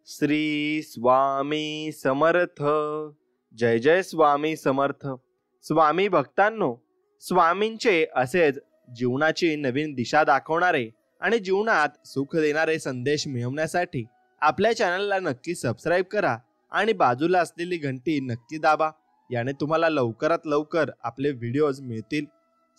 श्री स्वामी समर्थ. जय जय स्वामी समर्थ. स्वामी भक्तांनो, स्वामींचे असेच जीवनाची नवीन दिशा दाखवणारे आणि जीवनात सुख देणारे संदेश मिळवण्यासाठी आपल्या चॅनलला नक्की सबस्क्राईब करा आणि बाजूला असलेली घंटी नक्की दाबा. याने तुम्हाला लवकरात लवकर आपले व्हिडिओज मिळतील.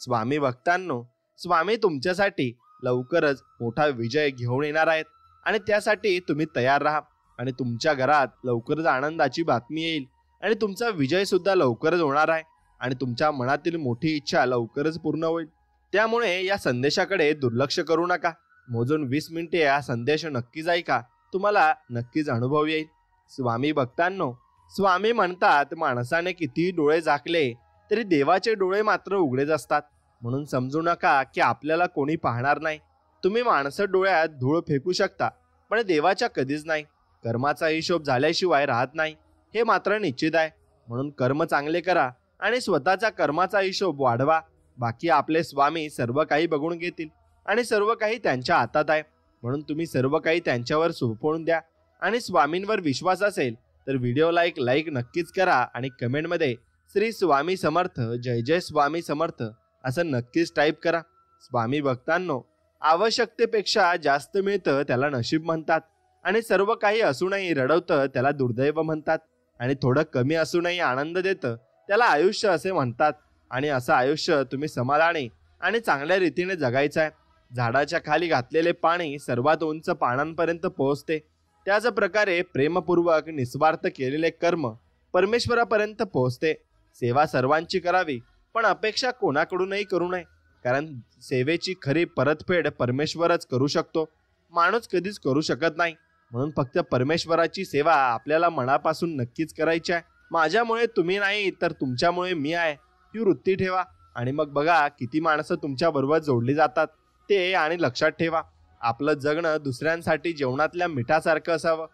स्वामी भक्तांनो, स्वामी तुमच्यासाठी लवकरच मोठा विजय घेऊन येणार आहेत आणि त्यासाठी तुम्ही तयार राहा. आणि तुमच्या घरात लवकरच आनंदाची बातमी येईल आणि तुमचा विजय सुद्धा लवकरच होणार आहे आणि तुमच्या मनातील मोठी इच्छा लवकरच पूर्ण होईल. त्यामुळे या संदेशाकडे दुर्लक्ष करू नका. मोजून 20 मिनिटे हा संदेश नक्कीच ऐका, तुम्हाला नक्कीच अनुभव येईल. स्वामी भक्तांनो, स्वामी म्हणतात, माणसाने कितीही डोळे झाकले तरी देवाचे डोळे मात्र उघडेच असतात. म्हणून समजू नका की आपल्याला कोणी पाहणार नाही. तुम्ही माणसं डोळ्यात धूळ फेकू शकता, पण देवाच्या कधीच नाही. कर्माचा हिशोब झाल्याशिवाय राहत नाही, हे मात्र निश्चित आहे. म्हणून कर्म चांगले करा आणि स्वतःचा कर्माचा हिशोब वाढवा. बाकी आपले स्वामी सर्व काही बघून घेतील आणि सर्व काही त्यांच्या हातात आहे. म्हणून तुम्ही सर्व काही त्यांच्यावर सोपवून द्या. आणि स्वामींवर विश्वास असेल तर व्हिडिओला एक लाईक नक्कीच करा आणि कमेंटमध्ये श्री स्वामी समर्थ, जय जय स्वामी समर्थ असं नक्कीच टाईप करा. स्वामी भक्तांनो, आवश्यकतेपेक्षा जास्त मिळतं त्याला नशीब म्हणतात आणि सर्व काही असूनही रडवतं त्याला दुर्दैव म्हणतात आणि थोडं कमी असूनही आनंद देतं त्याला आयुष्य असे म्हणतात. आणि असं आयुष्य तुम्ही समाधानी आणि चांगल्या रीतीने जगायचं आहे. झाडाच्या खाली घातलेले पाणी सर्वात उंच पानांपर्यंत पोहोचते, त्याच प्रकारे प्रेमपूर्वक निस्वार्थ केलेले कर्म परमेश्वरापर्यंत पोहोचते. सेवा सर्वांची करावी, पण अपेक्षा कोणाकडूनही करू नये, कारण सेवेची खरी परतफेड परमेश्वरच करू शकतो, माणूस कधीच करू शकत नाही. म्हणून फक्त परमेश्वराची सेवा आपल्याला मनापासून नक्कीच करायची आहे. माझ्यामुळे तुम्ही नाही तर तुमच्यामुळे मी आहे ही वृत्ती ठेवा आणि मग बघा किती माणसं तुमच्या बरोबर जोडली जातात ते. आणि लक्षात ठेवा, आपलं जगणं दुसऱ्यांसाठी जेवणातल्या मिठासारखं असावं.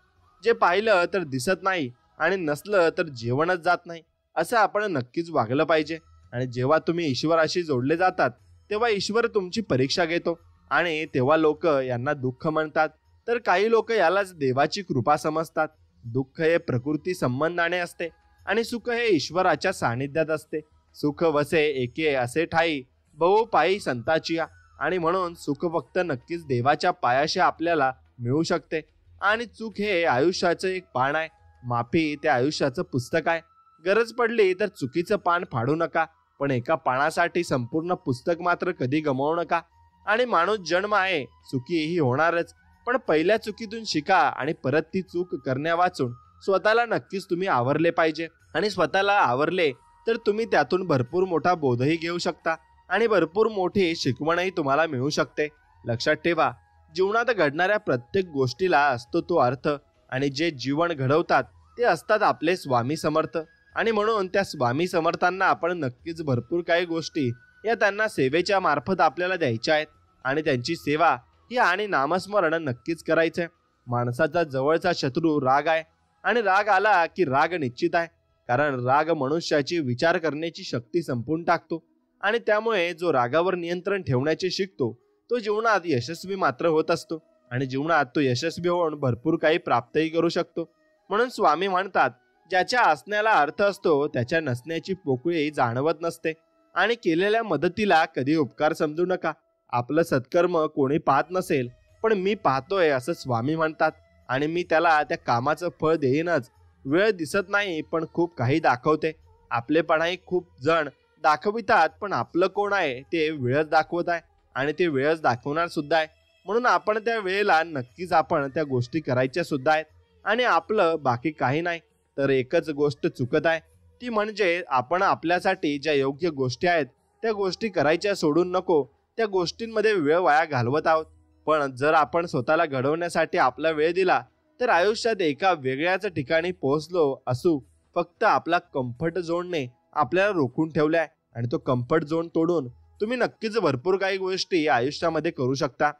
जे पाहिलं तर दिसत नाही आणि नसलं तर जेवणच जात नाही, असं आपण नक्कीच वागलं पाहिजे. आणि जेव्हा तुम्ही ईश्वराशी जोडले जातात तेव्हा ईश्वर तुमची परीक्षा घेतो आणि तेव्हा लोक यांना दुःख म्हणतात, तर काही लोक यालाच देवाची कृपा समजतात. दुःख हे प्रकृती संबंधाने असते आणि सुख हे ईश्वराच्या सानिध्यात असते. सुख वसे एके असे ठाई, बहु पायी संताची. आणि म्हणून सुख फक्त नक्कीच देवाच्या पायाशी आपल्याला मिळू शकते. आणि चूक हे आयुष्याचं एक पान आहे, माफी ते आयुष्याचं पुस्तक आहे. गरज पडली तर चुकीचं पान फाडू नका, पण एका पानासाठी संपूर्ण पुस्तक मात्र कधी गमावू नका. आणि माणूस जन्म आहे, चुकी ही होणारच, पण पहिल्या चुकीतून शिका आणि परत ती चूक करण्या वाचून स्वतःला नक्कीच तुम्ही आवरले पाहिजे. आणि स्वतःला आवरले तर तुम्ही त्यातून भरपूर मोठा बोधही घेऊ शकता आणि भरपूर मोठी शिकवणही तुम्हाला मिळू शकते. लक्षात ठेवा, जीवनात घडणाऱ्या प्रत्येक गोष्टीला असतो तो अर्थ आणि जे जीवन घडवतात ते असतात आपले स्वामी समर्थ. आणि म्हणून त्या स्वामी समर्थांना आपण नक्कीच भरपूर काही गोष्टी या त्यांना सेवेच्या मार्फत आपल्याला द्यायच्या आहेत आणि त्यांची सेवा ही आणि नामस्मरण नक्कीच करायचंय. माणसाचा जवळचा शत्रू राग आहे आणि राग आला की राग निश्चित आहे, कारण राग मनुष्याची विचार करण्याची शक्ती संपवून टाकतो आणि त्यामुळे जो रागावर नियंत्रण ठेवण्याचे शिकतो तो जीवनात यशस्वी मात्र होत असतो आणि जीवनात तो यशस्वी होऊन भरपूर काही प्राप्तही करू शकतो. म्हणून स्वामी म्हणतात, ज्याच्या असण्याला अर्थ असतो त्याच्या नसण्याची पोकळी जाणवत नसते. आणि केलेल्या मदतीला कधी उपकार समजू नका. आपलं सत्कर्म कोणी पाहत नसेल, पण मी पाहतोय असं स्वामी म्हणतात आणि मी त्याला त्या कामाचं फळ देईनच. वेळ दिसत नाही पण खूप काही दाखवते. आपलेपणाही खूप जण दाखवितात, पण आपलं कोण आहे ते वेळच दाखवत आहे आणि ते वेळच दाखवणार सुद्धा आहे. म्हणून आपण त्या वेळेला नक्कीच आपण त्या गोष्टी करायच्या सुद्धा आहेत. आणि आपलं बाकी काही नाही, तर एकच गोष्ट चुकत आहे, ती म्हणजे आपण आपल्यासाठी ज्या योग्य गोष्टी आहेत त्या गोष्टी करायच्या सोडून नको त्या गोष्टींमध्ये वेळ वाया घालवत आहोत. पण जर आपण स्वतःला घडवण्यासाठी आपला वेळ दिला तर आयुष्यात एका वेगळ्याच ठिकाणी पोहोचलो असू. फक्त आपला कम्फर्ट झोनने आपल्याला रोखून ठेवला आहे आणि तो कम्फर्ट झोन तोडून तुम्ही नक्कीच भरपूर काही गोष्टी आयुष्यामध्ये करू शकता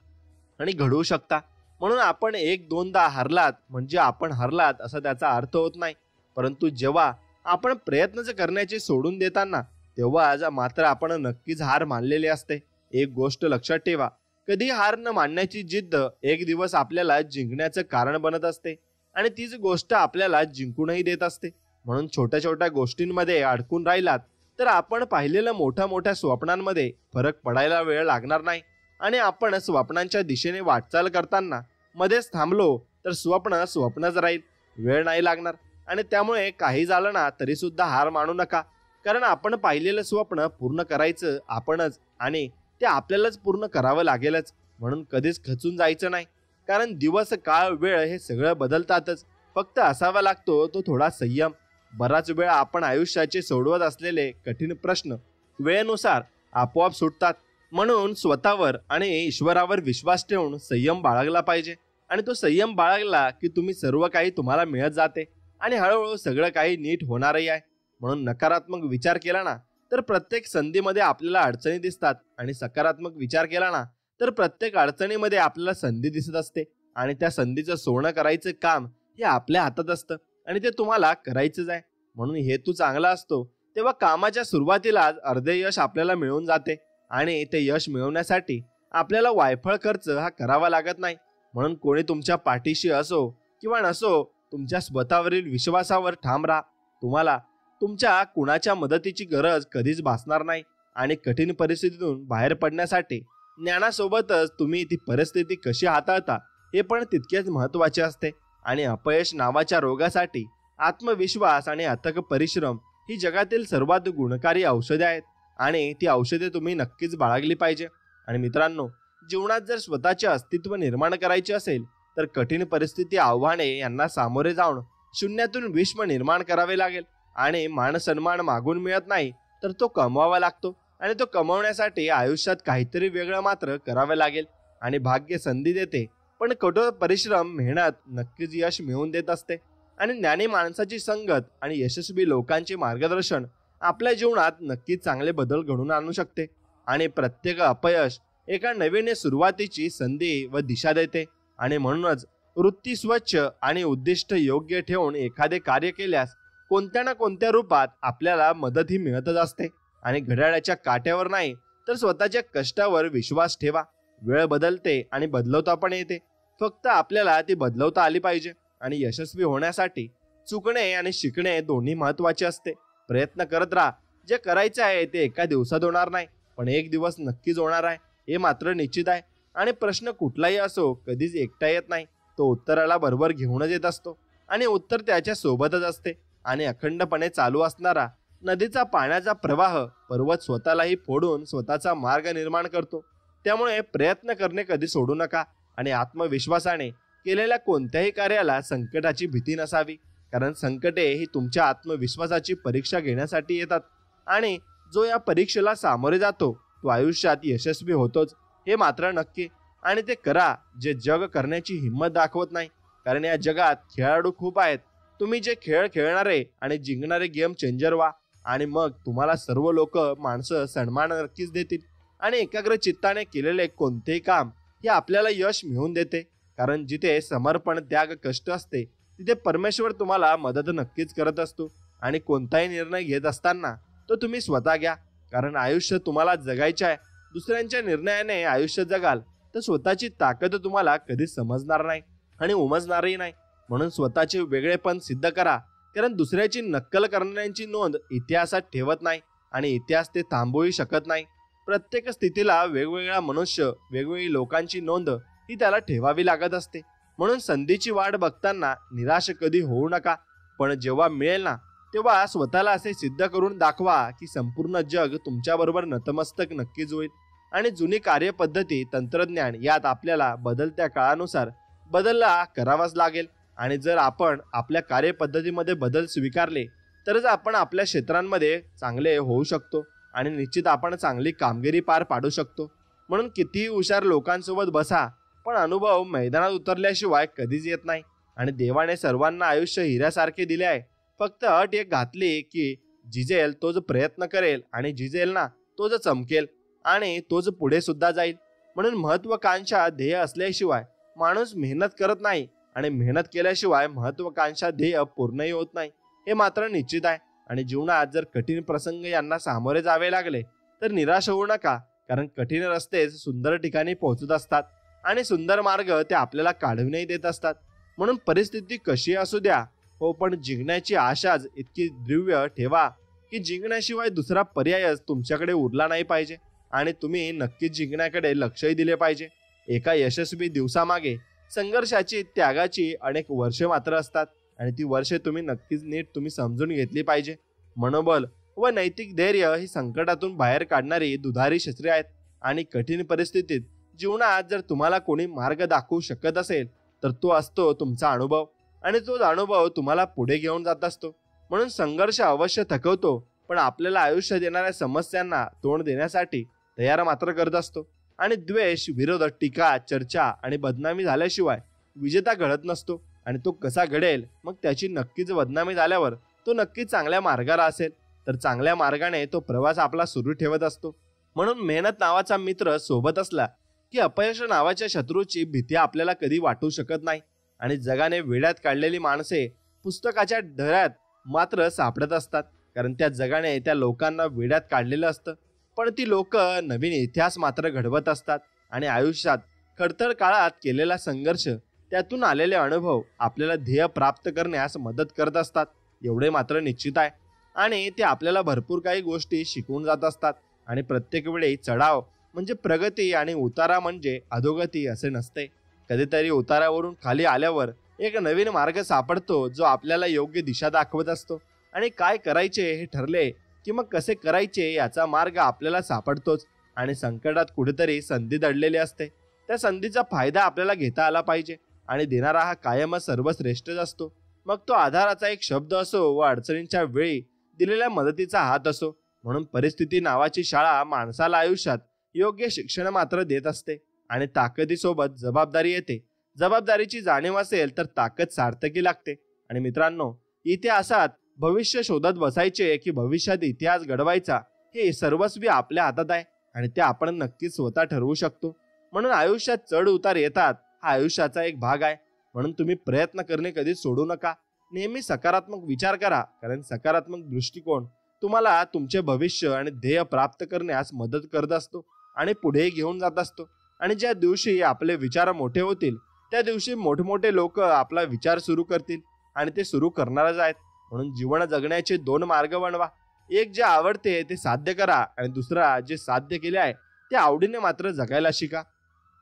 आणि घडवू शकता. म्हणून आपण एक दोनदा हरलात म्हणजे आपण हरलात असा त्याचा अर्थ होत नाही, परंतु जेव्हा आपण प्रयत्न करण्याचे सोडून देताना तेव्हा मात्र आपण नक्कीच हार मानलेली असते. एक गोष्ट लक्षात ठेवा, कधी हार न मानण्याची जिद्द एक दिवस आपल्याला जिंकण्याचं कारण बनत असते. आणि तीच गोष्ट आपल्याला जिंकूनही देत असते. म्हणून छोट्या छोट्या गोष्टींमध्ये अडकून राहिलात तर आपण पाहिलेल्या मोठ्या मोठ्या स्वप्नांमध्ये फरक पडायला वेळ लागणार नाही. आणि आपण स्वप्नांच्या दिशेने वाटचाल करताना मध्येच थांबलो तर स्वप्न स्वप्नच राहील, वेळ नाही लागणार. आणि त्यामुळे काही झालं ना तरी सुद्धा हार मानू नका, कारण आपण पाहिलेलं स्वप्न पूर्ण करायचं आपणच आणि ते आपल्यालाच पूर्ण करावं लागेलच. म्हणून कधीच खचून जायचं नाही, कारण दिवस काळ वेळ हे सगळं बदलतातच. फक्त असावा लागतो तो थोडा संयम. बराच वेळ आपण आयुष्याचे सोडवत असलेले कठीण प्रश्न वेळेनुसार आपोआप सुटतात. म्हणून स्वतःवर आणि ईश्वरावर विश्वास ठेवून संयम बाळगला पाहिजे. आणि तो संयम बाळगला की तुम्ही सर्व काही तुम्हाला मिळत जाते आणि हळूहळू सगळं काही नीट होणारही आहे. म्हणून नकारात्मक विचार केला ना तर प्रत्येक संधीमध्ये आपल्याला अडचणी दिसतात, आणि सकारात्मक विचार केला ना तर प्रत्येक अडचणीमध्ये आपल्याला संधी दिसत असते. आणि त्या संधीचं सोनं करायचं काम हे आपल्या हातात असतं आणि ते तुम्हाला करायचंच आहे. म्हणून हेतू चांगला असतो तेव्हा कामाच्या सुरुवातीलाच अर्धे यश आपल्याला मिळून जाते, आणि ते यश मिळवण्यासाठी आपल्याला वायफळ खर्च हा करावा लागत नाही. म्हणून कोणी तुमच्या पाठीशी असो किंवा नसो, तुमच्या स्वतःवरील विश्वासावर ठाम राहा. तुम्हाला तुमच्या कुणाच्या मदतीची गरज कधीच भासणार नाही. आणि कठीण परिस्थितीतून बाहेर पडण्यासाठी ज्ञानासोबतच तुम्ही ती परिस्थिती कशी हाताळता हे पण तितकेच महत्त्वाचे असते. आणि अपयश नावाच्या रोगासाठी आत्मविश्वास आणि अथक परिश्रम ही जगातील सर्वात गुणकारी औषधे आहेत, आणि ती औषधे तुम्ही नक्कीच बाळगली पाहिजे. आणि मित्रांनो, जीवनात जर स्वतःचे अस्तित्व निर्माण करायचे असेल तर कठीण परिस्थिती, आव्हाने यांना सामोरे जाऊन शून्यातून विश्व निर्माण करावे लागेल. आणि मानसन्मान मागून मिळत नाही तर तो कमवावा लागतो, आणि तो कमवण्यासाठी आयुष्यात काहीतरी वेगळं मात्र करावे लागेल. आणि भाग्य संधी देते, पण कठोर परिश्रम मेहनत नक्कीच यश मिळवून देत असते. आणि ज्ञानी माणसाची संगत आणि यशस्वी लोकांचे मार्गदर्शन आपल्या जीवनात नक्कीच चांगले बदल घडवून आणू शकते. आणि प्रत्येक अपयश एका नवीन सुरुवातीची संधी व दिशा देते. आणि म्हणूनच वृत्ती स्वच्छ आणि उद्दिष्ट योग्य ठेवून एखादे कार्य केल्यास कोणत्या ना कोणत्या रूपात आपल्याला मदत ही मिळतच असते. आणि घड्याळाच्या काट्यावर नाही तर स्वतःच्या कष्टावर विश्वास ठेवा. वेळ बदलते आणि बदलवता पण येते, फक्त आपल्याला ती बदलवता आली पाहिजे. आणि यशस्वी होण्यासाठी चुकणे आणि शिकणे दोन्ही महत्त्वाचे असते. प्रयत्न करत राहा. जे करायचे आहे ते एका दिवसात होणार नाही, पण एक दिवस नक्कीच होणार आहे, हे मात्र निश्चित आहे. आणि प्रश्न कुठलाही असो कधीच एकटा येत नाही, तो उत्तराला बरोबर घेऊनच येत असतो, आणि उत्तर त्याच्या सोबतच असते. आणि अखंडपणे चालू असणारा नदीचा पाण्याचा प्रवाह पर्वत स्वतःलाही फोडून स्वतःचा मार्ग निर्माण करतो. त्यामुळे प्रयत्न करणे कधी सोडू नका. आणि आत्मविश्वासाने केलेल्या कोणत्याही कार्याला संकटाची भीती नसावी, कारण संकटे ही तुमच्या आत्मविश्वासाची परीक्षा घेण्यासाठी येतात. आणि जो या परीक्षेला सामोरे जातो तो आयुष्यात यशस्वी होतोच, हे मात्र नक्की. आणि ते करा जे जग करण्याची हिंमत दाखवत नाही, कारण या जगात खेळाडू खूप आहेत. तुम्ही जे खेळ खेळणारे आणि जिंकणारे गेम चेंजर व्हा, आणि मग तुम्हाला सर्व लोक माणसं सन्मान नक्कीच देतील. आणि एकाग्र चित्ताने केलेले कोणतेही काम हे आपल्याला यश मिळवून देते, कारण जिथे समर्पण, त्याग, कष्ट असते तिथे परमेश्वर तुम्हाला मदत नक्कीच करत असतो. आणि कोणताही निर्णय घेत असताना तो तुम्ही स्वतः घ्या, कारण आयुष्य तुम्हाला जगायचे आहे. दुसऱ्यांच्या निर्णयाने आयुष्य जगाल तर स्वतःची ताकद तुम्हाला कधीच समजणार नाही आणि उमजणारही नाही. म्हणून स्वतःचे वेगळेपण सिद्ध करा, कारण दुसऱ्याची नक्कल करणाऱ्यांची नोंद इतिहासात ठेवत नाही, आणि इतिहास ते थांबवू शकत नाही. प्रत्येक स्थितीला वेगवेगळा मनुष्य, वेगवेगळी लोकांची नोंद ही त्याला ठेवावी लागत असते. म्हणून संधीची वाट बघताना निराश कधी होऊ नका, पण जेव्हा मिळेल ना तेव्हा स्वतःला असे सिद्ध करून दाखवा की संपूर्ण जग तुमच्याबरोबर नतमस्तक नक्कीच होईल. आणि जुनी कार्यपद्धती, तंत्रज्ञान यात आपल्याला बदलत्या काळानुसार बदलला करावाच लागेल. आणि जर आपण आपल्या कार्यपद्धतीमध्ये बदल स्वीकारले तरच आपण आपल्या क्षेत्रांमध्ये चांगले होऊ शकतो, आणि निश्चित आपण चांगली कामगिरी पार पाडू शकतो. म्हणून कितीही हुशार लोकांसोबत बसा, पण अनुभव मैदानात उतरल्याशिवाय कधीच येत नाही. आणि देवाने सर्वांना आयुष्य हिऱ्यासारखे दिले आहे, फक्त अट एक घातली की जिजेल तोच प्रयत्न करेल, आणि जिजेल ना तोच चमकेल, आणि तोच पुढे सुद्धा जाईल. म्हणून महत्वाकांक्षा ध्येय असल्याशिवाय माणूस मेहनत करत नाही, आणि मेहनत केल्याशिवाय महत्वाकांक्षा ध्येय पूर्णही होत नाही, हे मात्र निश्चित आहे. आणि जीवनात जर कठीण प्रसंग यांना सामोरे जावे लागले तर निराश होऊ नका, कारण कठीण रस्तेच सुंदर ठिकाणी पोहोचत असतात, आणि सुंदर मार्ग ते आपल्याला काढूनही देत असतात. म्हणून परिस्थिती कशी असू द्या हो, पण जिंकण्याची आशाच इतकी दृढ ठेवा की जिंकण्याशिवाय दुसरा पर्यायच तुमच्याकडे उरला नाही पाहिजे आणि तुम्ही नक्कीच जिंकण्याकडे लक्षही दिले पाहिजे. एका यशस्वी दिवसामागे संघर्षाची, त्यागाची अनेक वर्षे मात्र असतात आणि ती वर्षे तुम्ही नक्कीच नीट समजून घेतली पाहिजे. मनोबल व नैतिक धैर्य ही संकटातून बाहेर काढणारी दुधारी शस्त्रे आहेत आणि कठीण परिस्थितीत जीवनात जर तुम्हाला कोणी मार्ग दाखवू शकत असेल तर तो असतो तुमचा अनुभव आणि तोच अनुभव तुम्हाला पुढे घेऊन जात असतो. म्हणून संघर्ष अवश्य थकवतो, पण आपल्याला आयुष्यात येणाऱ्या समस्यांना तोंड देण्यासाठी तयार मात्र करत असतो. आणि द्वेष, विरोध, टीका, चर्चा आणि बदनामी झाल्याशिवाय विजेता घडत नसतो. आणि तो कसा घडेल, मग त्याची नक्कीच बदनामी झाल्यावर तो नक्कीच चांगल्या मार्गाला असेल तर चांगल्या मार्गाने तो प्रवास आपला सुरू ठेवत असतो. म्हणून मेहनत नावाचा मित्र सोबत असला की अपयश नावाच्या शत्रूची भीती आपल्याला कधी वाटू शकत नाही. आणि जगाने वेड्यात काढलेली माणसे पुस्तकाच्या ढळ्यात मात्र सापडत असतात, कारण त्या जगाने त्या लोकांना वेड्यात काढलेलं असतं. पण ती लोक नवीन इतिहास मात्र घडवत असतात आणि आयुष्यात खडतर काळात केलेला संघर्ष, त्यातून आलेले अनुभव आपल्याला ध्येय प्राप्त करण्यास मदत करत असतात. एवढे मात्र निश्चित आहे. आणि ते आपल्याला भरपूर काही गोष्टी शिकवून जात असतात. आणि प्रत्येक वेळी चढाव म्हणजे प्रगती आणि उतारा म्हणजे अधोगती असे नसते. कधीतरी उतारावरून खाली आल्यावर एक नवीन मार्ग सापडतो जो आपल्याला योग्य दिशा दाखवत असतो. आणि काय करायचे हे ठरले की मग कसे करायचे याचा मार्ग आपल्याला सापडतोच. आणि संकटात कुठेतरी संधी दडलेली असते, त्या संधीचा फायदा आपल्याला घेता आला पाहिजे. आणि देणारा हा कायमच सर्वश्रेष्ठच असतो. मग तो आधाराचा एक शब्द असो व अडचणींच्या वेळी दिलेल्या मदतीचा हात असो. म्हणून परिस्थिती नावाची शाळा माणसाला आयुष्यात योग्य शिक्षण मात्र देत असते. आणि ताकदीसोबत जबाबदारी येते. जबाबदारीची जाणीव असेल तर ताकद सार्थकी लागते. आणि मित्रांनो, इतिहासात भविष्य शोधत बसायचे की भविष्यात इतिहास घडवायचा, हे सर्वस्वी आपल्या हातात आहे आणि ते आपण नक्कीच स्वतः ठरवू शकतो. म्हणून आयुष्यात चढ उतार येतात, हा आयुष्याचा एक भाग आहे. म्हणून तुम्ही प्रयत्न करणे कधी सोडू नका. नेहमी सकारात्मक विचार करा, कारण सकारात्मक दृष्टिकोन तुम्हाला तुमचे भविष्य आणि ध्येय प्राप्त करण्यास मदत करत असतो आणि पुढे घेऊन जात असतो. आणि ज्या दिवशी आपले विचार मोठे होतील त्या दिवशी मोठमोठे लोक आपला विचार सुरू करतील आणि ते सुरू करणारच आहेत. म्हणून जीवन जगण्याचे दोन मार्ग बनवा. एक जे आवडते ते साध्य करा आणि दुसरा जे साध्य केले आहे ते आवडीने मात्र जगायला शिका.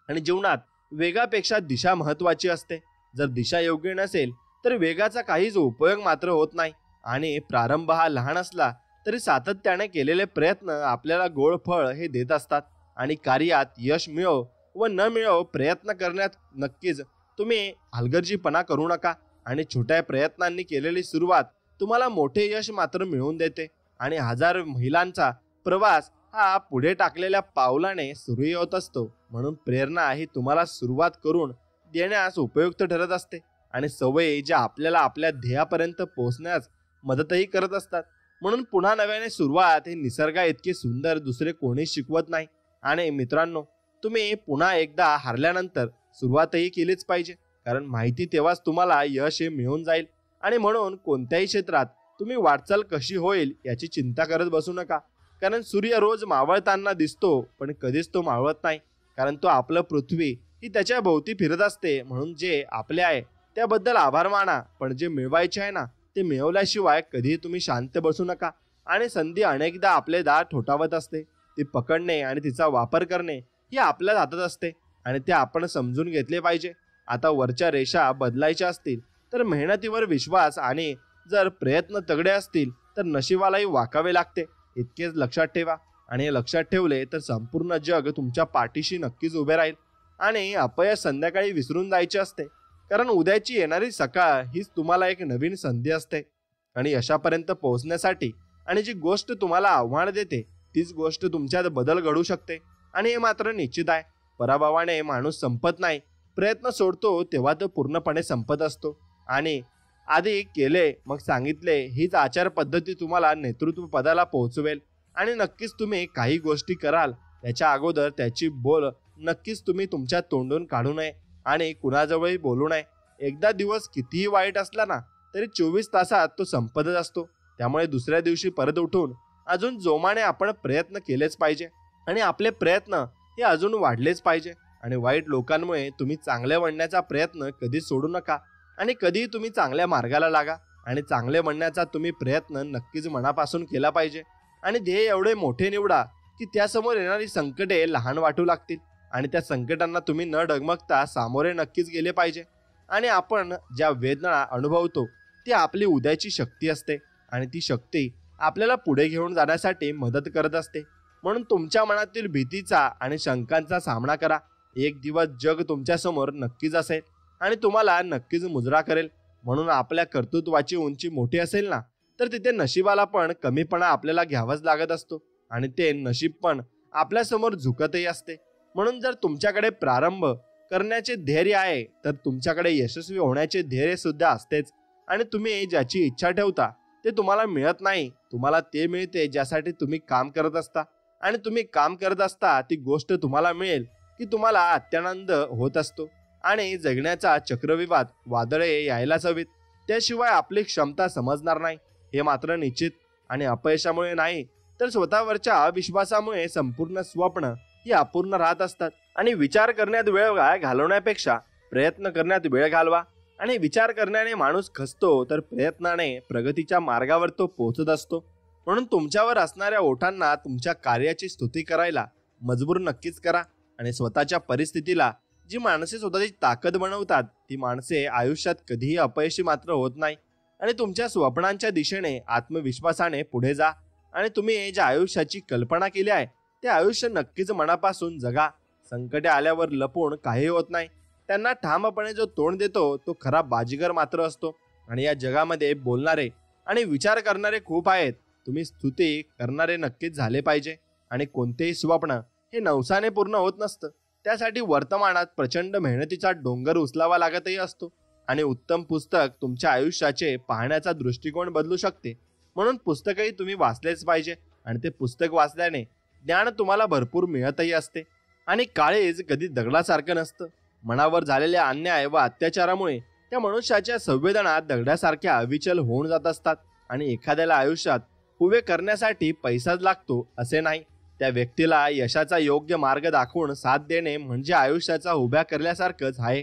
आणि जीवनात वेगापेक्षा दिशा महत्वाची असते. जर दिशा योग्य नसेल तर वेगाचा काहीच उपयोग मात्र होत नाही. आणि प्रारंभ हा लहान असला तरी सातत्याने केलेले प्रयत्न आपल्याला गोड फळ हे देत असतात. आणि कार्यात यश मिळो व न मिळो, प्रयत्न करण्यात नक्कीच तुम्ही हलगर्जीपणा करू नका. आणि छोट्या प्रयत्नांनी केलेली सुरुवात तुम्हाला मोठे यश मात्र मिळवून देते. आणि हजार महिलांचा प्रवास हा पुढे टाकलेल्या पावलाने सुरू होत असतो. म्हणून प्रेरणा ही तुम्हाला सुरुवात करून देण्यास उपयुक्त ठरत असते. आणि सवयी ज्या आपल्याला आपल्या ध्येयापर्यंत पोहोचण्यास मदतही करत असतात. म्हणून पुन्हा नव्याने सुरुवात ही निसर्गा इतकी सुंदर दुसरे कोणी शिकवत नाही. आणि मित्रांनो, तुम्ही पुन्हा एकदा हारल्यानंतर सुरुवातही केलीच पाहिजे, कारण माहिती तेव्हाच तुम्हाला यश हे मिळून जाईल. आणि म्हणून कोणत्याही क्षेत्रात तुम्ही वाटचाल कशी होईल याची चिंता करत बसू नका, कारण सूर्य रोज मावळताना दिसतो पण कधीच तो मावळत नाही, कारण तो आपलं पृथ्वी ही त्याच्या भोवती फिरत असते. म्हणून जे आपले आहे त्याबद्दल आभार माना, पण जे मिळवायचे आहे ना ते मिळवल्याशिवाय कधीही तुम्ही शांत बसू नका. आणि संधी अनेकदा आपले दार ठोठावत असते, ती पकडणे आणि तिचा वापर करणे ही आपल्याच हातात असते आणि ते आपण समजून घेतले पाहिजे. आता वरच्या रेषा बदलायच्या असतील तर मेहनतीवर विश्वास आणि जर प्रयत्न तगडे असतील तर नशिबालाही वाकावे लागते, इतकेच लक्षात ठेवा. आणि हे लक्षात ठेवले तर संपूर्ण जग तुमच्या पाठीशी नक्कीच उभे राहील. आणि अपयश संध्याकाळी विसरून जायचे असते, कारण उद्याची येणारी सकाळ हीच तुम्हाला एक नवीन संधी असते. आणि यशापर्यंत पोहोचण्यासाठी आणि जी गोष्ट तुम्हाला आव्हान देते तीच गोष्ट तुमच्यात बदल घडू शकते. आणि हे मात्र निश्चित आहे, पराभवाने माणूस संपत नाही, प्रयत्न सोडतो तेव्हा तो पूर्णपणे संपत असतो. आणि आधी केले मग सांगितले हीच आचार पद्धती तुम्हाला नेतृत्व पदाला पोहोचवेल. आणि नक्कीच तुम्ही काही गोष्टी कराल त्याच्या अगोदर त्याची बोल नक्कीच तुम्ही तुमच्या तोंडून काढू नये आणि कुणाजवळही बोलू नये. एकदा दिवस कितीही वाईट असला ना तरी 24 तासात तो संपतच असतो. त्यामुळे दुसऱ्या दिवशी परत उठून अजून जोमाने आपण प्रयत्न केलेच पाहिजे आणि आपले प्रयत्न हे अजून वाढलेच पाहिजे. आणि वाईट लोकांमुळे तुम्ही चांगले बनण्याचा प्रयत्न कधीच सोडू नका. आणि कधीही तुम्ही चांगल्या मार्गाला लागा आणि चांगले म्हणण्याचा तुम्ही प्रयत्न नक्कीच मनापासून केला पाहिजे. आणि ध्येय एवढे मोठे निवडा की त्यासमोर येणारी संकटे लहान वाटू लागतील आणि त्या संकटांना तुम्ही न डगमगता सामोरे नक्कीच गेले पाहिजे. आणि आपण ज्या वेदना अनुभवतो ती आपली उद्याची शक्ती असते आणि ती शक्ती आपल्याला पुढे घेऊन जाण्यासाठी मदत करत असते. म्हणून तुमच्या मनातील भीतीचा आणि शंकांचा सामना करा. एक दिवस जग तुमच्यासमोर नक्कीच असेल आणि तुम्हाला नक्कीच मुजरा करेल. म्हणून आपल्या कर्तृत्वाची उंची मोठी असेल ना, तर तिथे नशिबाला पण कमीपणा आपल्याला घ्यावाच लागत असतो आणि ते नशीब पण आपल्यासमोर झुकतही असते. म्हणून जर तुमच्याकडे प्रारंभ करण्याचे धैर्य आहे तर तुमच्याकडे यशस्वी होण्याचे धैर्य सुद्धा असतेच. आणि तुम्ही ज्याची इच्छा ठेवता ते तुम्हाला मिळत नाही, तुम्हाला ते मिळते ज्यासाठी तुम्ही काम करत असता. आणि तुम्ही काम करत असता ती गोष्ट तुम्हाला मिळेल की तुम्हाला अत्यानंद होत असतो. आणि जगण्याचा चक्रविवाद वादळे यायलाच हवीत, त्याशिवाय आपली क्षमता समजणार नाही हे मात्र निश्चित. आणि अपयशामुळे नाही तर स्वतःवरच्या अविश्वासामुळे संपूर्ण स्वप्न ही अपूर्ण राहत असतात. आणि विचार करण्यात वेळ घालवण्यापेक्षा प्रयत्न करण्यात वेळ घालवा. आणि विचार करण्याने माणूस खचतो तर प्रयत्नाने प्रगतीच्या मार्गावर तो पोहोचत असतो. म्हणून तुमच्यावर असणाऱ्या ओठांना तुमच्या कार्याची स्तुती करायला मजबूर नक्कीच करा. आणि स्वतःच्या परिस्थितीला जी माणसे स्वतःची ताकद बनवतात ती माणसे आयुष्यात कधीही अपयशी मात्र होत नाही. आणि तुमच्या स्वप्नांच्या दिशेने आत्मविश्वासाने पुढे जा. आणि तुम्ही ज्या आयुष्याची कल्पना केली आहे ते आयुष्य नक्कीच मनापासून जगा. संकटे आल्यावर लपून काही होत नाही, त्यांना ठामपणे जो तोंड देतो तो खरा बाजीगर मात्र असतो. आणि या जगामध्ये बोलणारे आणि विचार करणारे खूप आहेत, तुम्ही स्तुती करणारे नक्कीच झाले पाहिजे. आणि कोणतेही स्वप्न हे नवसाने पूर्ण होत नसतं, त्यासाठी वर्तमानात प्रचंड मेहनतीचा डोंगर उचलावा लागतही असतो. आणि उत्तम पुस्तक तुमच्या आयुष्याचे पाहण्याचा दृष्टिकोन बदलू शकते. म्हणून पुस्तकही तुम्ही वाचलेच पाहिजे आणि ते पुस्तक वाचल्याने ज्ञान तुम्हाला भरपूर मिळतही असते. आणि काळेज कधी दगडासारखं नसतं. मनावर झालेल्या अन्याय व अत्याचारामुळे त्या मनुष्याच्या संवेदना दगडासारख्या अविचल होऊन जात असतात. आणि एखाद्याला आयुष्यात उभे करण्यासाठी पैसाच लागतो असे नाही, त्या व्यक्तीला यशाचा योग्य मार्ग दाखवून साथ देणे म्हणजे आयुष्याचा उभ्या करल्यासारखंच आहे.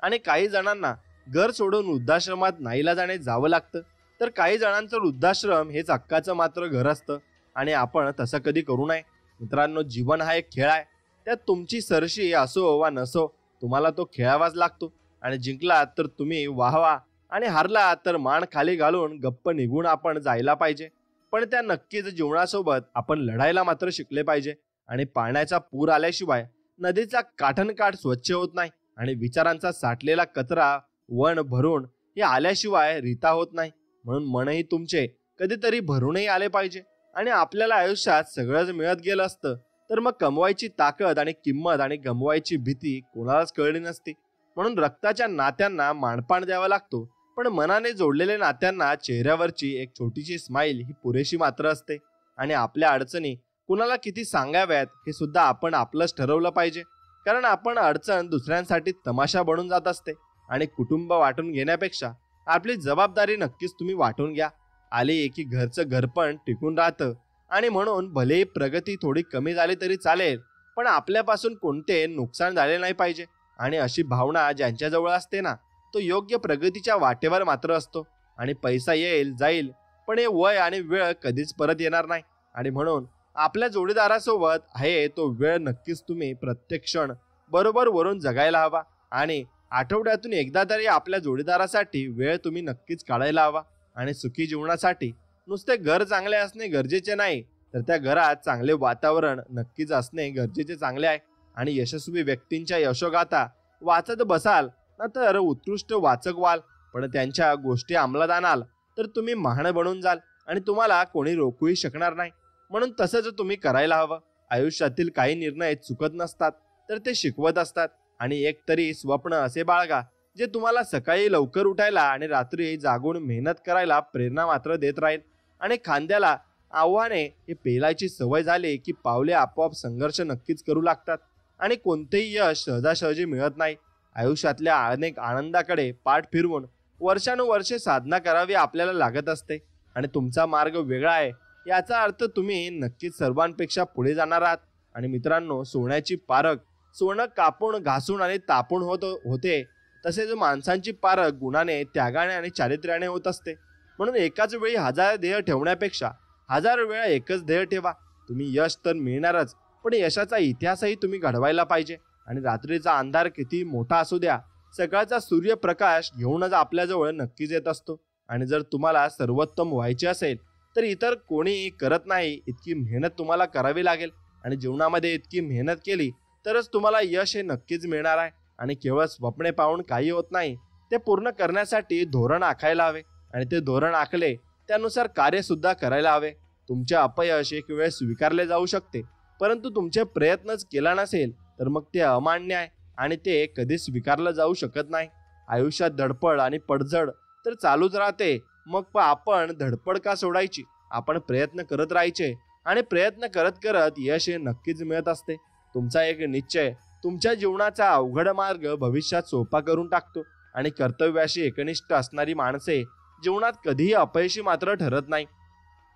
आणि काही जणांना घर सोडून वृद्धाश्रमात नाईलाजाने जावं लागतं, तर काही जणांचं वृद्धाश्रम हेच हक्काचं मात्र घर असतं. आणि आपण तसं कधी करू नये. मित्रांनो, जीवन हा एक खेळ आहे, त्यात तुमची सरशी असो वा नसो तुम्हाला तो खेळावाच लागतो. आणि जिंकलात तर तुम्ही वाहवा आणि हारलात तर मान खाली घालून गप्प निघून आपण जायला पाहिजे. पण त्या नक्कीच जीवनासोबत आपण लढायला मात्र शिकले पाहिजे. आणि पाण्याचा पूर आल्याशिवाय नदीचा काठणकाठ स्वच्छ होत नाही आणि विचारांचा साठलेला कचरा वन भरून हे आल्याशिवाय रीता होत नाही. म्हणून मनही तुमचे कधीतरी भरूनही आले पाहिजे. आणि आपल्याला आयुष्यात सगळंच मिळत गेलं असतं तर मग कमवायची ताकद आणि किंमत आणि गमवायची भीती कोणालाच कळली नसती. म्हणून रक्ताच्या नात्यांना मानपान द्यावा लागतो, पण मनाने जोडलेल्या नात्यांना चेहऱ्यावरची एक छोटीशी स्माईल ही पुरेशी मात्र असते. आणि आपल्या अडचणी कुणाला किती सांगाव्यात हे सुद्धा आपण आपलंच ठरवलं पाहिजे, कारण आपण अडचण दुसऱ्यांसाठी तमाशा बनून जात असते. आणि कुटुंब वाटून घेण्यापेक्षा आपली जबाबदारी नक्कीच तुम्ही वाटून घ्या. आली की घरचं घरपण टिकून राहतं. आणि म्हणून भलेही प्रगती थोडी कमी झाली तरी चालेल, पण आपल्यापासून कोणते नुकसान झाले नाही पाहिजे. आणि अशी भावना ज्यांच्याजवळ असते ना, तो योग्य प्रगतीच्या वाटेवर मात्र असतो. आणि पैसा येईल जाईल, पण हे वय आणि वेळ कधीच परत येणार नाही. आणि म्हणून आपल्या जोडीदारासोबत आहे तो वेळ नक्कीच तुम्ही प्रत्येक क्षण बरोबर वरून जगायला हवा. आणि आठवड्यातून एकदा तरी आपल्या जोडीदारासाठी वेळ तुम्ही नक्कीच काढायला हवा. आणि सुखी जीवनासाठी नुसते घर चांगले असणे गरजेचे नाही, तर त्या घरात चांगले वातावरण नक्कीच असणे गरजेचे चांगले आहे. आणि यशस्वी व्यक्तींच्या यशोगाथा वाचत बसाल ना तर उत्कृष्ट वाचक व्हाल, पण त्यांच्या गोष्टी अंमलात आणाल तर तुम्ही महान बनून जाल आणि तुम्हाला कोणी रोखूही शकणार नाही. म्हणून तसंच तुम्ही करायला हवं. आयुष्यातील काही निर्णय चुकत नसतात तर ते शिकवत असतात. आणि एक तरी स्वप्न असे बाळगा जे तुम्हाला सकाळी लवकर उठायला आणि रात्री जागून मेहनत करायला प्रेरणा मात्र देत राहील. आणि खांद्याला आव्हाने हे पेलायची सवय झाली की पावले आपोआप संघर्ष नक्कीच करू लागतात. आणि कोणतेही यश सहजासहजी मिळत नाही. आयुष्यातल्या अनेक आनंदाकडे पाठ फिरवून वर्षानुवर्षे साधना करावी आपल्याला लागत असते. आणि तुमचा मार्ग वेगळा आहे याचा अर्थ तुम्ही नक्कीच सर्वांपेक्षा पुढे जाणार आहात. आणि मित्रांनो, सोन्याची पारख सोनं कापून घासून आणि तापून होते, तसेच माणसांची पारख गुणाने, त्यागाने आणि चारित्र्याने होत असते. म्हणून एकाच वेळी 1000 ध्येय ठेवण्यापेक्षा 1000 वेळा एकच ध्येय ठेवा. तुम्ही यश तर मिळणारच, पण यशाचा इतिहासही तुम्ही घडवायला पाहिजे. आणि रात्रीचा अंधार किती मोठा असू द्या, सकाळचा सूर्यप्रकाश घेऊनच आपल्याजवळ नक्कीच येत असतो. आणि जर तुम्हाला सर्वोत्तम व्हायचे असेल तर इतर कोणी करत नाही इतकी मेहनत तुम्हाला करावी लागेल. आणि जीवनामध्ये इतकी मेहनत केली तरच तुम्हाला यश हे नक्कीच मिळणार आहे. आणि केवळ स्वप्ने पाहून काही होत नाही, ते पूर्ण करण्यासाठी धोरण आखायला हवे. आणि ते धोरण आखले त्यानुसार कार्य सुद्धा करायला हवे. तुमचे अपयश एक वेळ स्वीकारले जाऊ शकते, परंतु तुमचे प्रयत्नच केला नसेल तर मग ते अमान्य आहे आणि ते कधी स्वीकारलं जाऊ शकत नाही. आयुष्यात धडपड आणि पडझड तर चालूच राहते. मग आपण धडपड का सोडायची? आपण प्रयत्न करत राहायचे आणि प्रयत्न करत करत यश हे नक्कीच मिळत असते. तुमचा एक निश्चय तुमच्या जीवनाचा अवघड मार्ग भविष्यात सोपा करून टाकतो. आणि कर्तव्याशी एकनिष्ठ असणारी माणसे जीवनात कधीही अपयशी मात्र ठरत नाही.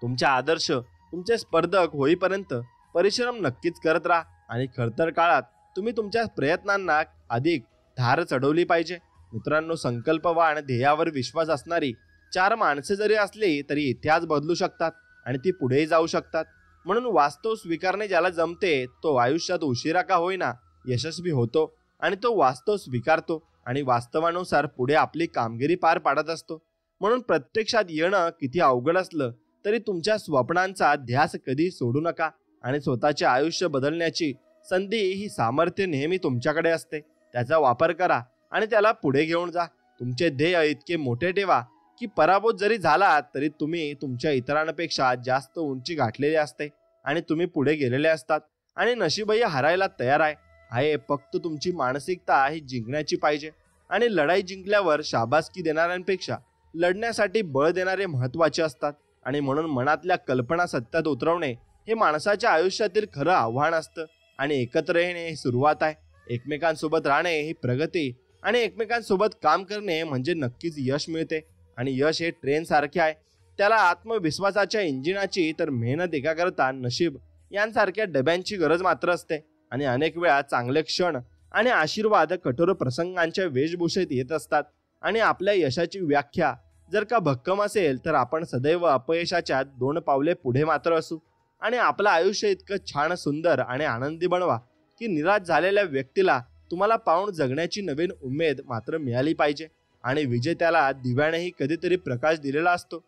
तुमचे आदर्श तुमचे स्पर्धक होईपर्यंत परिश्रम नक्कीच करत राहा. आणि खडतर काळात तुम्ही तुमच्या प्रयत्नांना अधिक धार चढवली पाहिजे. मित्रांनो, संकल्पवान, ध्येयावर विश्वास असणारी 4 माणसे जरी असली तरी इतिहास बदलू शकतात आणि ती पुढेही जाऊ शकतात. म्हणून वास्तव स्वीकारणे ज्याला जमते तो आयुष्यात उशिरा का होईना यशस्वी होतो. आणि तो वास्तव स्वीकारतो आणि वास्तवानुसार पुढे आपली कामगिरी पार पाडत असतो. म्हणून प्रत्यक्षात येणं किती अवघड असलं तरी तुमच्या स्वप्नांचा ध्यास कधी सोडू नका. आणि स्वतःचे आयुष्य बदलण्याची संधी ही सामर्थ्य नेहमी तुमच्याकडे असते. त्याचा वापर करा आणि त्याला पुढे घेऊन जा. तुमचे ध्येय इतके मोठे ठेवा की पराभूत जरी झाला तरी तुम्ही तुमच्या इतरांपेक्षा जास्त उंची गाठलेली असते आणि तुम्ही पुढे गेलेले असतात. आणि नशीबही हारायला तयार आहे. फक्त तुमची मानसिकता ही जिंकण्याची पाहिजे. आणि लढाई जिंकल्यावर शाबासकी देणाऱ्यांपेक्षा लढण्यासाठी बळ देणारे महत्त्वाचे असतात. आणि म्हणून मनातल्या कल्पना सत्यात उतरवणे हे माणसाच्या आयुष्यातील खरं आव्हान असतं. आणि एकत्र येणे ही सुरुवात आहे. एकमेकांसोबत राहणे ही प्रगती आणि एकमेकांसोबत काम करणे म्हणजे नक्कीच यश मिळते. आणि यश हे ट्रेन सारखे आहे. त्याला आत्मविश्वासाच्या इंजिनाची तर मेहनत, एकाग्रता, नशीब यांसारख्या डब्यांची गरज मात्र असते. आणि अनेक वेळा चांगले क्षण आणि आशीर्वाद कठोर प्रसंगांच्या वेशभूषेत येत असतात. आणि आपल्या यशाची व्याख्या जर का भक्कम असेल तर आपण सदैव अपयशाच्या 2 पावले पुढे मात्र असू. आणि आपलं आयुष्य इतकं छान, सुंदर आणि आनंदी बनवा की निराश झालेल्या व्यक्तीला तुम्हाला पाहून जगण्याची नवीन उमेद मात्र मिळाली पाहिजे. आणि विजेत्याला दिव्यानेही कधीतरी प्रकाश दिलेला असतो.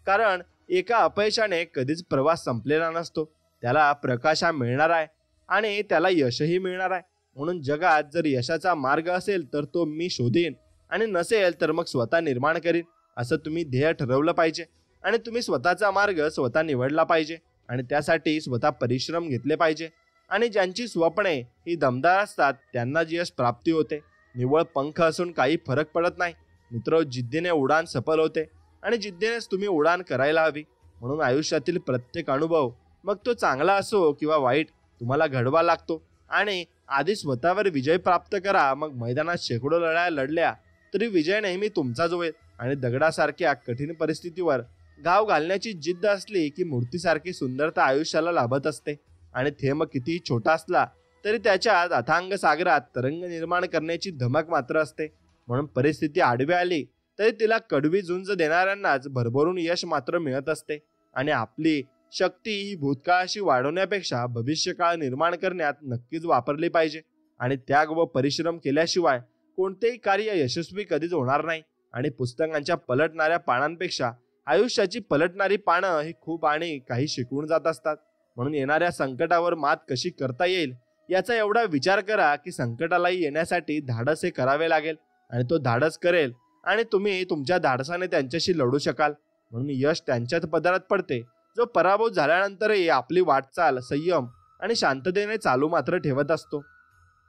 कारण एका अपयशाने कधीच प्रवास संपलेला नसतो. त्याला प्रकाश हा मिळणार आहे आणि त्याला यशही मिळणार आहे. म्हणून जगात जर यशाचा मार्ग असेल तर तो मी शोधीन आणि नसेल तर मग स्वतः निर्माण करीन, असं तुम्ही ध्येय ठरवलं पाहिजे. आणि तुम्ही स्वतःचा मार्ग स्वतः निवडला पाहिजे आणि त्यासाठी स्वतः परिश्रम घेतले पाहिजे. आणि ज्यांची स्वप्ने ही दमदार असतात त्यांना यश प्राप्ती होते. निव्वळ पंख असून काही फरक पडत नाही. मित्र, जिद्दीने उडान सफल होते आणि जिद्दीनेच तुम्ही उडान करायला हवी. म्हणून आयुष्यातील प्रत्येक अनुभव, मग तो चांगला असो किंवा वाईट, तुम्हाला घडवा लागतो. आणि आधी स्वतःवर विजय प्राप्त करा. मग मैदानात शेकडो लढाया लढल्या तरी विजय नेहमी तुमचाच होईल. आणि दगडासारख्या कठीण परिस्थितीवर घाव घालण्याची जिद्द असली की मूर्तीसारखी सुंदरता आयुष्याला लाभत असते. आणि थेंब कितीही छोटा असला तरी त्याच्यात अथांग सागरात तरंग निर्माण करण्याची धमक मात्र असते. म्हणून परिस्थिती आडवी आली तरी तिला कडवी झुंज देणाऱ्यांनाच भरभरून यश मात्र मिळत असते. आणि आपली शक्ती ही भूतकाळाशी वाढवण्यापेक्षा भविष्यकाळ निर्माण करण्यात नक्कीच वापरली पाहिजे. आणि त्याग व परिश्रम केल्याशिवाय कोणतेही कार्य यशस्वी कधीच होणार नाही. आणि पुस्तकांच्या पलटणाऱ्या पानांपेक्षा आयुष्याची पलटणारी पानं ही खूप आणि काही शिकवून जात असतात. म्हणून येणाऱ्या संकटावर मात कशी करता येईल याचा एवढा विचार करा की संकटालाही येण्यासाठी धाडस हे करावे लागेल. आणि तो धाडस करेल आणि तुम्ही तुमच्या धाडसाने त्यांच्याशी लढू शकाल. म्हणून यश त्यांच्याच पदरात पडते जो पराभूत झाल्यानंतरही आपली वाटचाल संयम आणि शांततेने चालू मात्र ठेवत असतो.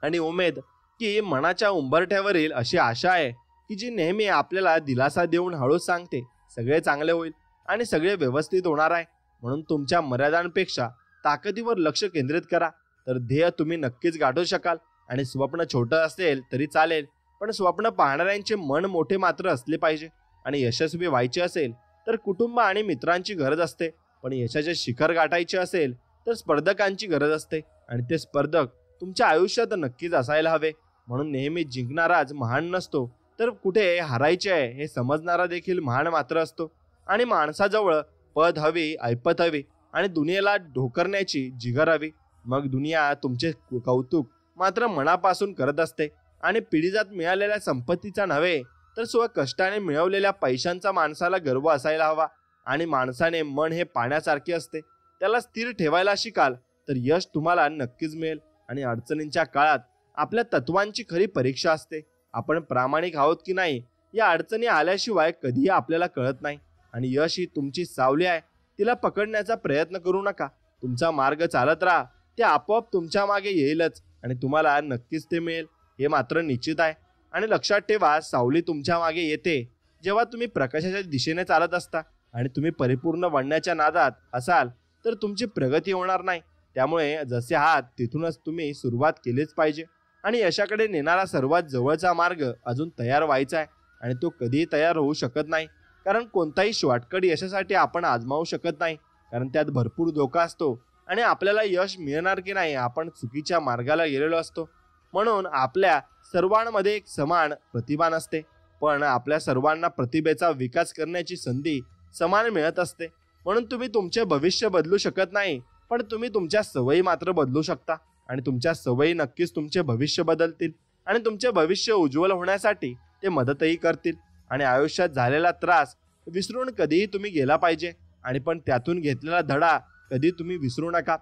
आणि उमेद की मनाच्या उंबरठ्यावरील अशी आशा आहे की जी नेहमी आपल्याला दिलासा देऊन हळूच सांगते सगळे चांगले होईल आणि सगळे व्यवस्थित होणार आहे. म्हणून तुमच्या मर्यादांपेक्षा ताकदीवर लक्ष केंद्रित करा तर ध्येय तुम्ही नक्कीच गाठू शकाल. आणि स्वप्न छोटं असेल तरी चालेल, पण स्वप्न पाहणाऱ्यांचे मन मोठे मात्र असले पाहिजे. आणि यशस्वी व्हायचे असेल तर कुटुंब आणि मित्रांची गरज असते, पण यशाचे शिखर गाठायचे असेल तर स्पर्धकांची गरज असते. आणि ते स्पर्धक तुमच्या आयुष्यात नक्कीच असायला हवे. म्हणून नेहमी जिंकणाराच महान नसतो तर कुठे हारायचे आहे हे समजणारा देखील महान मात्र असतो. आणि माणसाजवळ पद हवी, ऐपत हवी आणि दुनियेला ढोकरण्याची जिगर हवी. मग दुनिया तुमचे कौतुक मात्र मनापासून करत असते. आणि पिढीजात मिळालेल्या संपत्तीचा नव्हे तर कष्टाने मिळवलेल्या पैशांचा माणसाला गर्व असायला हवा. आणि माणसाने मन हे पाण्यासारखे असते, त्याला स्थिर ठेवायला शिकाल तर यश तुम्हाला नक्कीच मिळेल. आणि अडचणींच्या काळात आपल्या तत्वांची खरी परीक्षा असते. आपण प्रामाणिक आहोत की नाही या अडचणी आल्याशिवाय कधीही आपल्याला कळत नाही. आणि यश ही तुमची सावली आहे, तिला पकडण्याचा प्रयत्न करू नका. तुमचा मार्ग चालत राहा, ते आपोआप तुमच्या मागे येईलच आणि तुम्हाला नक्कीच ते मिळेल हे मात्र निश्चित आहे. आणि लक्षात ठेवा, सावली तुमच्या मागे येते जेव्हा तुम्ही प्रकाशाच्या दिशेने चालत असता. आणि तुम्ही परिपूर्ण बनण्याच्या नादात असाल तर तुमची प्रगती होणार नाही. त्यामुळे जसे आहात तिथूनच तुम्ही सुरुवात केलीच पाहिजे. आणि यशाकडे नेणारा सर्वात जवळचा मार्ग अजून तयार व्हायचा आहे. आणि तो कधीही तयार होऊ शकत नाही, कारण कोणताही शॉर्टकट यशासाठी आपण आजमावू शकत नाही, कारण त्यात भरपूर धोका असतो. आणि आपल्याला यश मिळणार की नाही आपण चुकीच्या मार्गाला गेलेलो असतो. म्हणून आपल्या सर्वांमध्ये एक समान प्रतिभा नसते, पण आपल्या सर्वांना प्रतिभेचा विकास करण्याची संधी समान मिळत असते. म्हणून तुम्ही तुमचे भविष्य बदलू शकत नाही, पण तुम्ही तुमच्या सवयी मात्र बदलू शकता. आणि तुमच्या सवयी नक्कीच तुमचे भविष्य बदलतील आणि तुमचे भविष्य उज्ज्वल होण्यासाठी ते मदतही करतील. आणि आयुष्यात झालेला त्रास विसरून कधीही तुम्ही गेला पाहिजे, आणि पण त्यातून घेतलेला धडा कधी तुम्ही विसरू नका.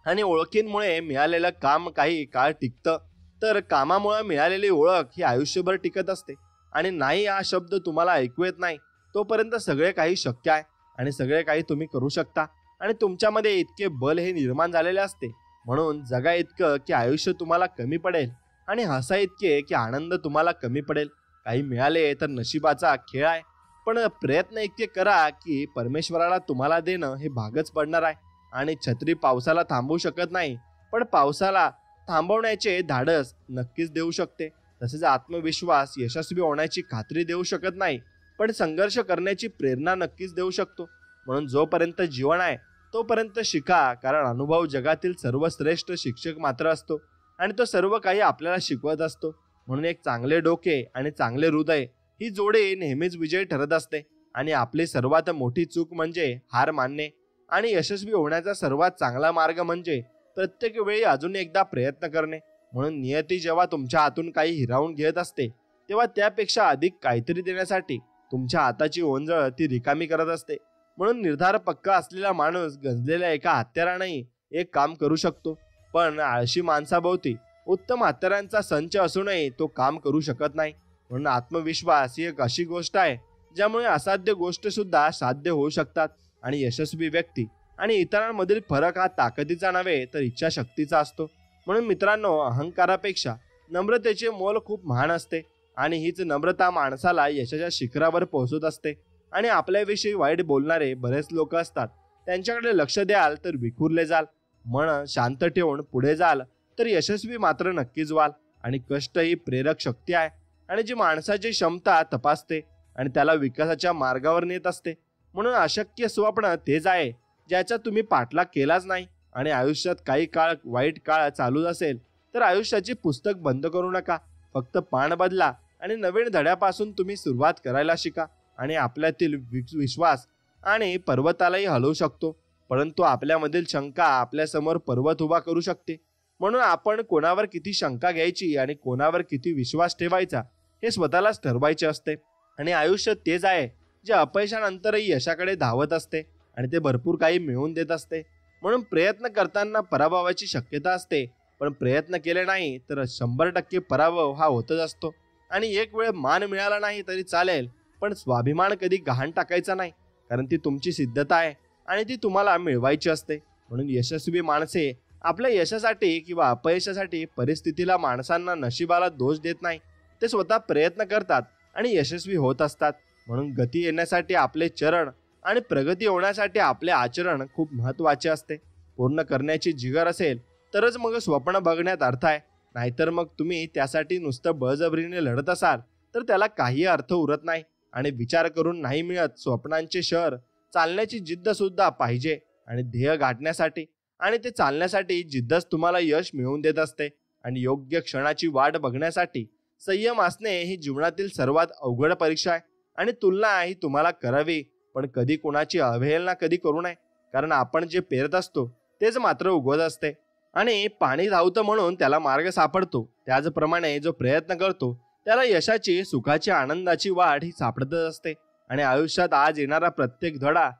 आणि ओळखींमुळे मिळालेलं काम काही काळ टिकतं, तर कामामुळे मिळालेली ओळख ही आयुष्यभर टिकत असते. आणि नाही हा शब्द तुम्हाला ऐकू येत नाही तोपर्यंत सगळे काही शक्य आहे आणि सगळे काही तुम्ही करू शकता. आणि तुमच्यामध्ये इतके बल हे निर्माण झालेले असते. म्हणून जगा इतकं की आयुष्य तुम्हाला कमी पडेल आणि हसा इतके की आनंद तुम्हाला कमी पडेल. काही मिळाले तर नशिबाचा खेळ आहे, पण प्रयत्न इतके करा की परमेश्वराला तुम्हाला देणं हे भागच पडणार आहे. आणि छत्री पावसाला थांबवू शकत नाही, पण पावसाला थांबवण्याचे धाडस नक्कीच देऊ शकते. तसेच आत्मविश्वास यशस्वी होण्याची खात्री देऊ शकत नाही, पण संघर्ष करण्याची प्रेरणा नक्कीच देऊ शकतो. म्हणून जोपर्यंत जीवन आहे तोपर्यंत शिका, कारण अनुभव जगातील सर्वश्रेष्ठ शिक्षक मात्र असतो आणि तो सर्व काही आपल्याला शिकवत असतो. म्हणून एक चांगले डोके आणि चांगले हृदय ही जोडी नेहमीच विजयी ठरत असते. आणि आपली सर्वात मोठी चूक म्हणजे हार मानणे. आणि यशस्वी होण्याचा सर्वात चांगला मार्ग म्हणजे प्रत्येक वेळी अजून एकदा प्रयत्न करणे. म्हणून नियती जेव्हा तुमच्या हातून काही हिरावून घेत असते तेव्हा त्यापेक्षा अधिक काहीतरी देण्यासाठी तुमच्या हाताची ओंजळ ती रिकामी करत असते. म्हणून निर्धार पक्का असलेला माणूस गंजलेल्या एका हत्यारानेही एक काम करू शकतो, पण आळशी माणसाभोवती उत्तम हत्यारांचा संच असूनही तो काम करू शकत नाही. म्हणून आत्मविश्वास ही एक अशी गोष्ट आहे ज्यामुळे असाध्य गोष्ट सुद्धा साध्य होऊ शकतात. आणि यशस्वी व्यक्ती आणि इतरांमधील फरक हा ताकदीचा नव्हे तर इच्छाशक्तीचा असतो. म्हणून मित्रांनो, अहंकारापेक्षा नम्रतेचे मोल खूप महान असते आणि हीच नम्रता माणसाला यशाच्या शिखरावर पोहोचत असते. आणि आपल्याविषयी वाईट बोलणारे बरेच लोक असतात, त्यांच्याकडे लक्ष द्याल तर विखुरले जाल. मन शांत ठेवून पुढे जाल तर यशस्वी मात्र नक्कीच व्हाल. आणि कष्ट ही प्रेरक शक्ती आहे आणि जी माणसाची क्षमता तपासते आणि त्याला विकासाच्या मार्गावर नेत असते. म्हणून अशक्य स्वप्न तेच आहे ज्याचा तुम्ही पाठलाग केलाच नाही. आणि आयुष्यात काही काळ वाईट काळ चालू असेल तर आयुष्याचे पुस्तक बंद करू नका, फक्त पान बदला आणि नवीन धड्यापासून तुम्ही सुरुवात करायला शिका. आणि आपल्यातील विश्वास आणि पर्वतालाही हलवू शकतो, परंतु आपल्यामधील शंका आपल्यासमोर पर्वत उभा करू शकते. म्हणून आपण कोणावर किती शंका घ्यायची आणि कोणावर किती विश्वास ठेवायचा हे स्वतःलाच ठरवायचे असते. आणि आयुष्य तेच आहे जे अपयशानंतरही यशाकडे धावत असते आणि ते भरपूर काही मिळवून देत असते. म्हणून प्रयत्न करताना पराभवाची शक्यता असते, पण प्रयत्न केले नाही तर 100% पराभव हा होतच असतो. आणि एक वेळ मान मिळाला नाही तरी चालेल, पण स्वाभिमान कधी गहाण टाकायचा नाही, कारण ती तुमची सिद्धता आहे आणि ती तुम्हाला मिळवायची असते. म्हणून यशस्वी माणसे आपल्या यशासाठी किंवा अपयशासाठी परिस्थितीला, माणसांना, नशिबाला दोष देत नाही. ते स्वतः प्रयत्न करतात आणि यशस्वी होत असतात. म्हणून गती येण्यासाठी आपले चरण आणि प्रगती होण्यासाठी आपले आचरण खूप महत्त्वाचे असते. पूर्ण करण्याची जिगर असेल तरच मग स्वप्न बघण्यात अर्थ आहे, नाहीतर मग तुम्ही त्यासाठी नुसतं बळजबरीने लढत असाल तर त्याला काही अर्थ उरत नाही. आणि विचार करून नाही मिळत. स्वप्नांचे शहर चालण्याची जिद्द सुद्धा पाहिजे आणि ध्येय गाठण्यासाठी आणि ते चालण्यासाठी जिद्दच तुम्हाला यश मिळवून देत असते. आणि योग्य क्षणाची वाट बघण्यासाठी संयम असणे ही जीवनातील सर्वात अवघड परीक्षा आहे आणि तुलना ही तुम्हाला करावी, पण कधी कोणाची अवहेलना कधी करू नये, कारण आपण जे पेरत असतो तेच मात्र उगवत असते. आणि पाणी धावतं म्हणून त्याला मार्ग सापडतो, त्याचप्रमाणे जो प्रयत्न करतो त्याला यशाची, सुखाची, आनंदाची वाट ही सापडतच असते. आणि आयुष्यात आज येणारा प्रत्येक धडा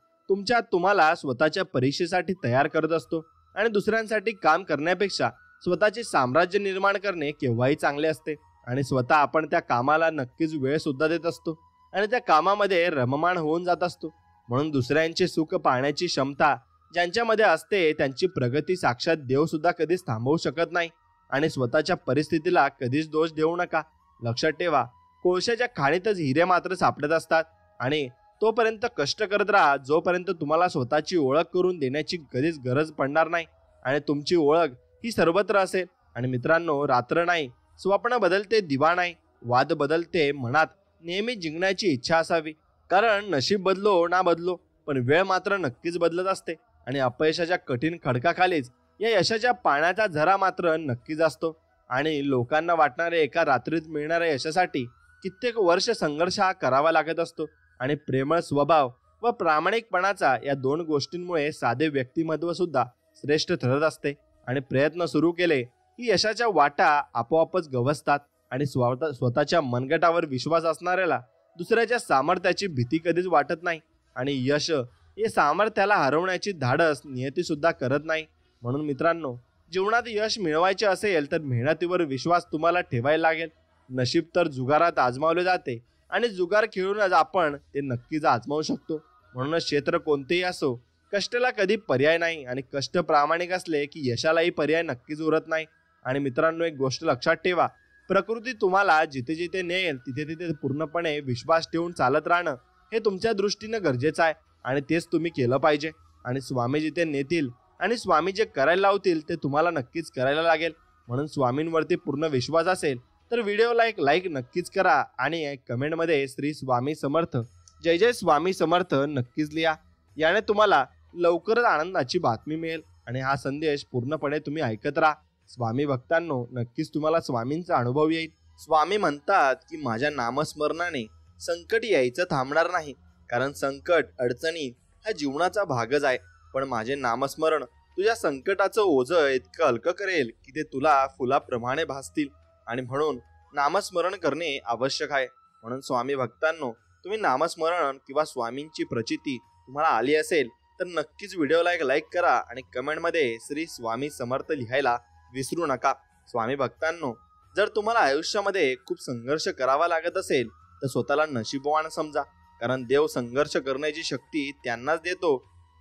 तुम्हाला स्वतःच्या परीक्षेसाठी तयार करत असतो. आणि दुसऱ्यांसाठी काम करण्यापेक्षा स्वतःचे साम्राज्य निर्माण करणे केव्हाही चांगले असते. आणि स्वतः आपण त्या कामाला नक्कीच वेळ सुद्धा देत असतो आणि त्या कामामध्ये रममाण होऊन जात असतो. म्हणून दुसऱ्यांचे सुख पाहण्याची क्षमता ज्यांच्यामध्ये असते त्यांची प्रगती साक्षात देव सुद्धा कधीच थांबवू शकत नाही. आणि स्वतःच्या परिस्थितीला कधीच दोष देऊ नका. लक्षात ठेवा, कोळशाच्या खाणीतच हिरे मात्र सापडत असतात. आणि तोपर्यंत कष्ट करत राहा जोपर्यंत तुम्हाला स्वतःची ओळख करून देण्याची कधीच गरज पडणार नाही. आणि तुमची ओळख ही सर्वत्र असेल. आणि मित्रांनो, रात्र नाही, स्वप्न बदलते, दिवा नाही, वाद बदलते, मनात नेहमी जिंकण्याची इच्छा असावी. कारण नशीब बदलो ना बदलो, पण वेळ मात्र नक्कीच बदलत असते. आणि अपयशाच्या कठीण खडकाखालीच या यशाच्या पाण्याचा झरा मात्र नक्कीच असतो. आणि लोकांना वाटणारे एका रात्रीत मिळणाऱ्या यशासाठी कित्येक वर्ष संघर्ष हा करावा लागत असतो. आणि प्रेमळ स्वभाव व प्रामाणिकपणाचा या दोन गोष्टींमुळे साधे व्यक्तिमत्व सुद्धा श्रेष्ठ ठरत असते. आणि प्रयत्न सुरू केले की यशाच्या वाटा आपोआपच गवसतात. आणि स्वतःच्या मनगटावर विश्वास असणाऱ्याला दुसऱ्याच्या सामर्थ्याची भीती कधीच वाटत नाही. आणि यश हे सामर्थ्याला हरवण्याची धाडस नियती सुद्धा करत नाही. म्हणून मित्रांनो, जीवनात यश मिळवायचे असेल तर मेहनतीवर विश्वास तुम्हाला ठेवायला लागेल. नशीब तर जुगारात आजमावले जाते आणि जुगार खेळूनच आपण ते नक्कीच आजमावू शकतो. म्हणूनच क्षेत्र कोणतेही असो, कष्टाला कधी पर्याय नाही. आणि कष्ट प्रामाणिक असले की यशालाही पर्याय नक्कीच उरत नाही. आणि मित्रांनो, एक गोष्ट लक्षात ठेवा, प्रकृती तुम्हाला जिथे जिथे नेल तिथे तिथे पूर्णपणे विश्वास ठेवून चालत राहणं हे तुमच्या दृष्टीनं गरजेचं आहे. आणि तेच तुम्ही केलं पाहिजे. आणि स्वामी जिथे नेतील आणि स्वामी जे करायला लावतील ते तुम्हाला नक्कीच करायला लागेल. म्हणून स्वामींवरती पूर्ण विश्वास असेल तर व्हिडिओला एक लाईक नक्कीच करा आणि कमेंटमध्ये श्री स्वामी समर्थ, जय जय स्वामी समर्थ नक्कीच लिहा. याने तुम्हाला लवकरच आनंदाची बातमी मिळेल. आणि हा संदेश पूर्णपणे तुम्ही ऐकत राहा. स्वामी भक्तांनो, नक्कीच तुम्हाला स्वामींचा अनुभव येईल. स्वामी म्हणतात की माझ्या नामस्मरणाने संकट यायचं थांबणार नाही, कारण संकट, अडचणी हा जीवनाचा भागच आहे. पण माझे नामस्मरण तुझ्या संकटाचं ओझं इतकं हलकं करेल की ते तुला फुलाप्रमाणे भासतील. आणि म्हणून नामस्मरण करणे आवश्यक आहे. म्हणून स्वामी भक्तांनो, तुम्ही नामस्मरण किंवा स्वामींची प्रचिती तुम्हाला आली असेल तर नक्कीच व्हिडिओला एक लाईक करा आणि कमेंटमध्ये श्री स्वामी समर्थ लिहायला विसरू नका. स्वामी भक्तांनो, जर तुम्हाला आयुष्यामध्ये खूप संघर्ष करावा लागत असेल तर स्वतःला नशीबवान समजा, कारण देव संघर्ष करण्याची शक्ती त्यांनाच देतो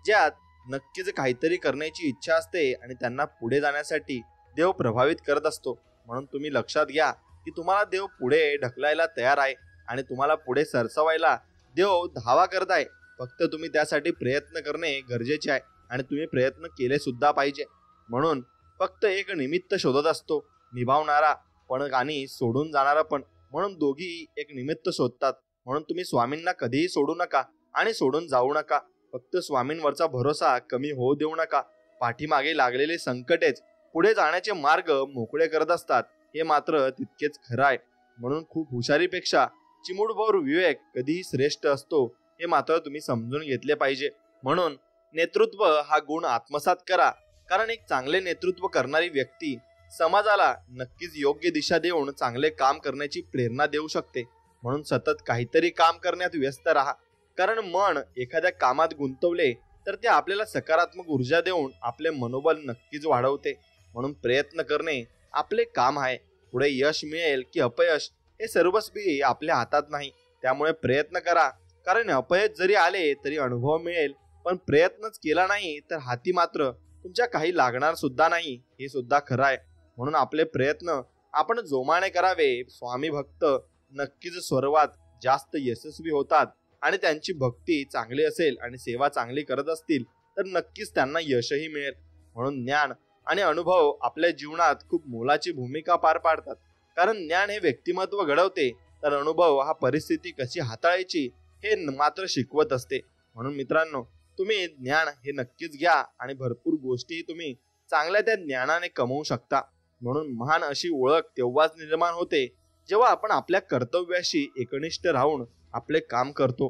ज्यात नक्कीच काहीतरी करण्याची इच्छा असते आणि त्यांना पुढे जाण्यासाठी देव प्रभावित करत असतो. म्हणून तुम्ही लक्षात घ्या की तुम्हाला देव पुढे ढकलायला तयार आहे आणि तुम्हाला पुढे सरसवायला देव धावा करत आहे. फक्त तुम्ही त्यासाठी प्रयत्न करणे गरजेचे आहे आणि तुम्ही प्रयत्न केले सुद्धा पाहिजे. म्हणून फक्त एक निमित्त शोधत असतो, निभावणारा पण आणि सोडून जाणारा पण, म्हणून दोघी एक निमित्त शोधतात. म्हणून तुम्ही स्वामींना कधीही सोडू नका आणि सोडून जाऊ नका. फक्त स्वामींवरचा भरोसा कमी होऊ देऊ नका. पाठीमागे लागलेले संकटेच पुढे जाण्याचे मार्ग मोकळे करत असतात, हे मात्र तितकेच खरं आहे. म्हणून खूप हुशारीपेक्षा चिमूटभर विवेक कधीही श्रेष्ठ असतो, हे मात्र तुम्ही समजून घेतले पाहिजे. म्हणून नेतृत्व हा गुण आत्मसात करा, कारण एक चांगले नेतृत्व करणारी व्यक्ती समाजाला नक्कीच योग्य दिशा देऊन चांगले काम करण्याची प्रेरणा देऊ शकते. म्हणून सतत काहीतरी काम करण्यात व्यस्त राहा, कारण मन एखाद्या कामात गुंतवले तर ते आपल्याला सकारात्मक ऊर्जा देऊन आपले मनोबल नक्कीच वाढवते. म्हणून प्रयत्न करणे आपले काम आहे. पुढे यश मिळेल की अपयश हे सर्वस्वी आपल्या हातात नाही. त्यामुळे प्रयत्न करा, कारण अपयश जरी आले तरी अनुभव मिळेल, पण प्रयत्नच केला नाही तर हाती मात्र तुमच्या काही लागणार सुद्धा नाही, हे सुद्धा खरं आहे. म्हणून आपले प्रयत्न आपण जोमाने करावे. स्वामी भक्त नक्कीच सर्वात जास्त यशस्वी होतात आणि त्यांची भक्ती चांगली असेल आणि सेवा चांगली करत असतील तर नक्कीच त्यांना यशही मिळेल. म्हणून ज्ञान आणि अनुभव आपल्या जीवनात खूप मोलाची भूमिका पार पाडतात, कारण ज्ञान हे व्यक्तिमत्व घडवते तर अनुभव हा परिस्थिती कशी हाताळायची हे मात्र शिकवत असते. म्हणून मित्रांनो, तुम्ही ज्ञान हे नक्कीच घ्या आणि भरपूर गोष्टी तुम्ही चांगल्या त्या ज्ञानाने कमवू शकता. म्हणून महान अशी ओळख तेव्हाच निर्माण होते जेव्हा आपण आपल्या कर्तव्याशी एकनिष्ठ राहून आपले काम करतो.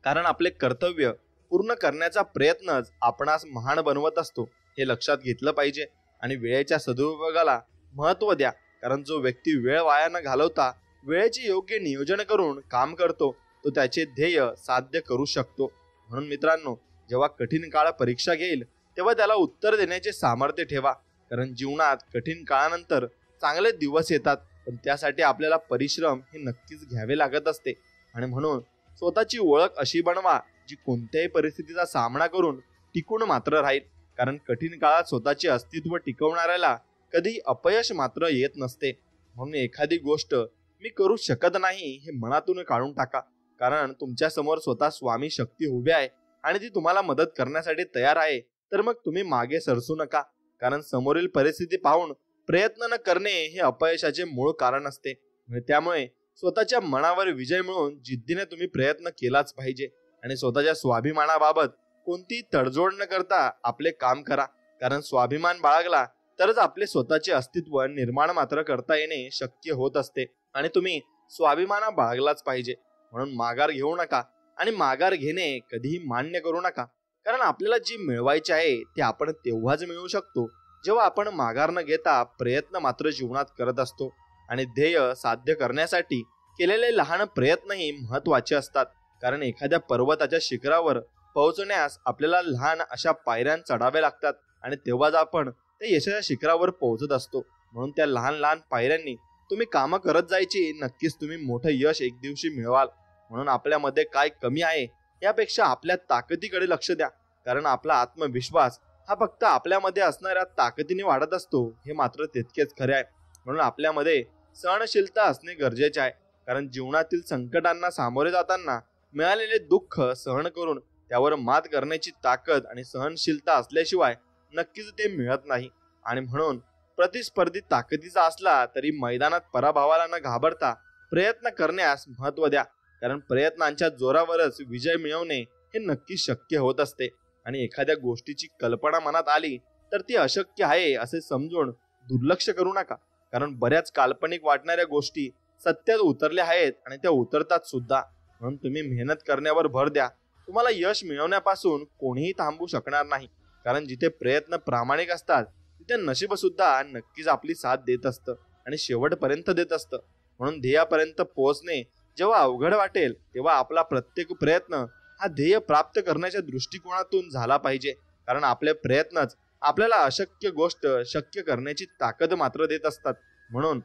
कारण आपले कर्तव्य पूर्ण करण्याचा प्रयत्नच आपणास महान बनवत असतो, हे लक्षात घेतलं पाहिजे. आणि वेळेच्या सदुपयोगाला महत्त्व द्या. कारण जो व्यक्ती वेळ वाया न घालवता वेळेचे योग्य नियोजन करून काम करतो तो त्याचे ध्येय साध्य करू शकतो. म्हणून मित्रांनो, जेव्हा कठीण काळ परीक्षा घेईल तेव्हा त्याला उत्तर देण्याचे सामर्थ्य ठेवा. कारण जीवनात कठीण काळानंतर चांगले दिवस येतात, पण त्यासाठी आपल्याला परिश्रम हे नक्कीच घ्यावे लागत असते. आणि म्हणून स्वतःची ओळख अशी बनवा जी कोणत्याही परिस्थितीचा सामना करून टिकून मात्र राहील. कारण कठीण काळात स्वतःचे अस्तित्व टिकवणाऱ्याला कधी अपयश मात्र येत नसते. म्हणून एखादी गोष्ट मी करू शकत नाही हे मनातून काढून टाका. कारण तुमच्या समोर स्वतः स्वामी शक्ती उभी आहे आणि ती तुम्हाला मदत करण्यासाठी तयार आहे. तर मग तुम्ही मागे सरसू नका. कारण समोरील परिस्थिती पाहून प्रयत्न न करणे हे अपयशाचे मूळ कारण असते. त्यामुळे स्वतःच्या मनावर विजय मिळवून जिद्दीने तुम्ही प्रयत्न केलाच पाहिजे. आणि स्वतःच्या स्वाभिमानाबाबत कोणती तडजोड न करता आपले काम करा. कारण स्वाभिमान बाळगला तरच आपले स्वतःचे अस्तित्व निर्माण मात्र करता येणे शक्य होत असते. आणि तुम्ही स्वाभिमान बाळगलाच पाहिजे. म्हणून माघार घेऊ नका आणि माघार घेणे कधीही मान्य करू नका. कारण आपल्याला जी मिळवायचे आहे ते आपण तेव्हाच मिळवू शकतो जेव्हा आपण माघार न घेता प्रयत्न मात्र जीवनात करत असतो. आणि ध्येय साध्य करण्यासाठी केलेले लहान प्रयत्नही महत्वाचे असतात. कारण एखाद्या पर्वताच्या शिखरावर पोहोचण्यास आपल्याला लहान अशा पायऱ्या चढाव्या लागतात आणि तेव्हाच आपण त्या यशाच्या शिखरावर पोहोचत असतो. म्हणून त्या लहान लहान पायऱ्यांनी तुम्ही कामं करत जायची, नक्कीच तुम्ही मोठं यश एक दिवशी मिळवाल. म्हणून आपल्यामध्ये काय कमी आहे यापेक्षा आपल्या ताकदीकडे लक्ष द्या. कारण आपला आत्मविश्वास हा फक्त आपल्यामध्ये असणाऱ्या ताकदीने वाढत असतो, हे मात्र तितकेच खरे आहे. म्हणून आपल्यामध्ये सहनशीलता असणे गरजेचे आहे. कारण जीवनातील संकटांना सामोरे जाताना मिळालेले दुःख सहन करून त्यावर मात करण्याची ताकद आणि सहनशीलता असल्याशिवाय नक्कीच ते मिळत नाही. आणि म्हणून प्रतिस्पर्धी ताकदीचा असला तरी मैदानात पराभवाला न घाबरता प्रयत्न करण्यास महत्त्व द्या. कारण प्रयत्नांच्या जोरावरच विजय मिळवणे हे नक्की शक्य होत असते. आणि एखाद्या गोष्टीची कल्पना मनात आली तर ती अशक्य आहे असे समजून दुर्लक्ष करू नका. कारण बऱ्याच काल्पनिक वाटणाऱ्या गोष्टी सत्यात उतरल्या आहेत आणि त्या उतरतात सुद्धा. म्हणून तुम्ही मेहनत करण्यावर भर द्या. तुम्हाला यश मिळवण्यापासून कोणीही थांबू शकणार नाही. कारण जिथे प्रयत्न प्रामाणिक असतात तिथे नशीब सुद्धा नक्कीच आपली साथ देत असतं आणि शेवटपर्यंत देत असतं. म्हणून ध्येयापर्यंत पोहोचणे जेव्हा अवघड वाटेल तेव्हा आपला प्रत्येक प्रयत्न हा ध्येय प्राप्त करण्याच्या दृष्टिकोनातून झाला पाहिजे. कारण आपले प्रयत्नच आपल्याला अशक्य गोष्ट शक्य करण्याची ताकद मात्र देत असतात. म्हणून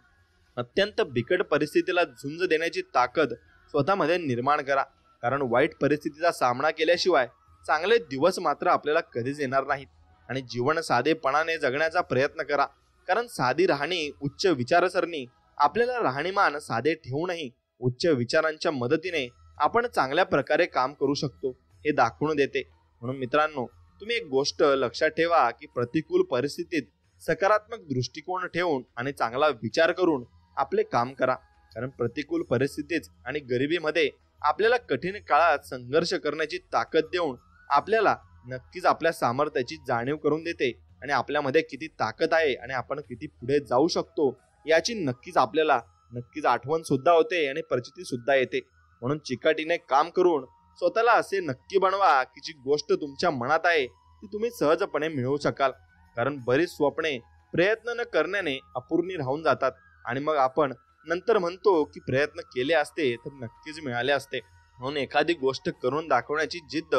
अत्यंत बिकट परिस्थितीला झुंज देण्याची ताकद स्वतःमध्ये निर्माण करा. कारण वाईट परिस्थितीचा सामना केल्याशिवाय चांगले दिवस मात्र आपल्याला कधीच येणार नाहीत. आणि जीवन साधेपणाने जगण्याचा प्रयत्न करा. कारण साधी राहणी, उच्च विचारसरणी आपल्याला राहणीमान साधे ठेवूनही उच्च विचारांच्या मदतीने आपण चांगल्या प्रकारे काम करू शकतो हे दाखवून देते. म्हणून मित्रांनो, तुम्ही एक गोष्ट लक्षात ठेवा की प्रतिकूल परिस्थितीत सकारात्मक दृष्टिकोन ठेवून आणि चांगला विचार करून आपले काम करा. कारण प्रतिकूल परिस्थितीत आणि गरिबीमध्ये आपल्याला कठीण काळात संघर्ष करण्याची ताकद देऊन आपल्याला नक्कीच आपल्या सामर्थ्याची जाणीव करून देते. आणि आपल्यामध्ये किती ताकद आहे आणि आपण किती पुढे जाऊ शकतो याची आपल्याला आठवण सुद्धा होते आणि प्रचिती सुद्धा येते. म्हणून चिकाटीने काम करून स्वतःला असे नक्की बनवा की जी गोष्ट तुमच्या मनात आहे ती तुम्ही सहजपणे मिळवू शकाल. कारण बरीच स्वप्ने प्रयत्न न करण्याने अपूर्णी राहून जातात आणि मग आपण नंतर म्हणतो की प्रयत्न केले असते तर नक्कीच मिळाले असते. म्हणून एखादी गोष्ट करून दाखवण्याची जिद्द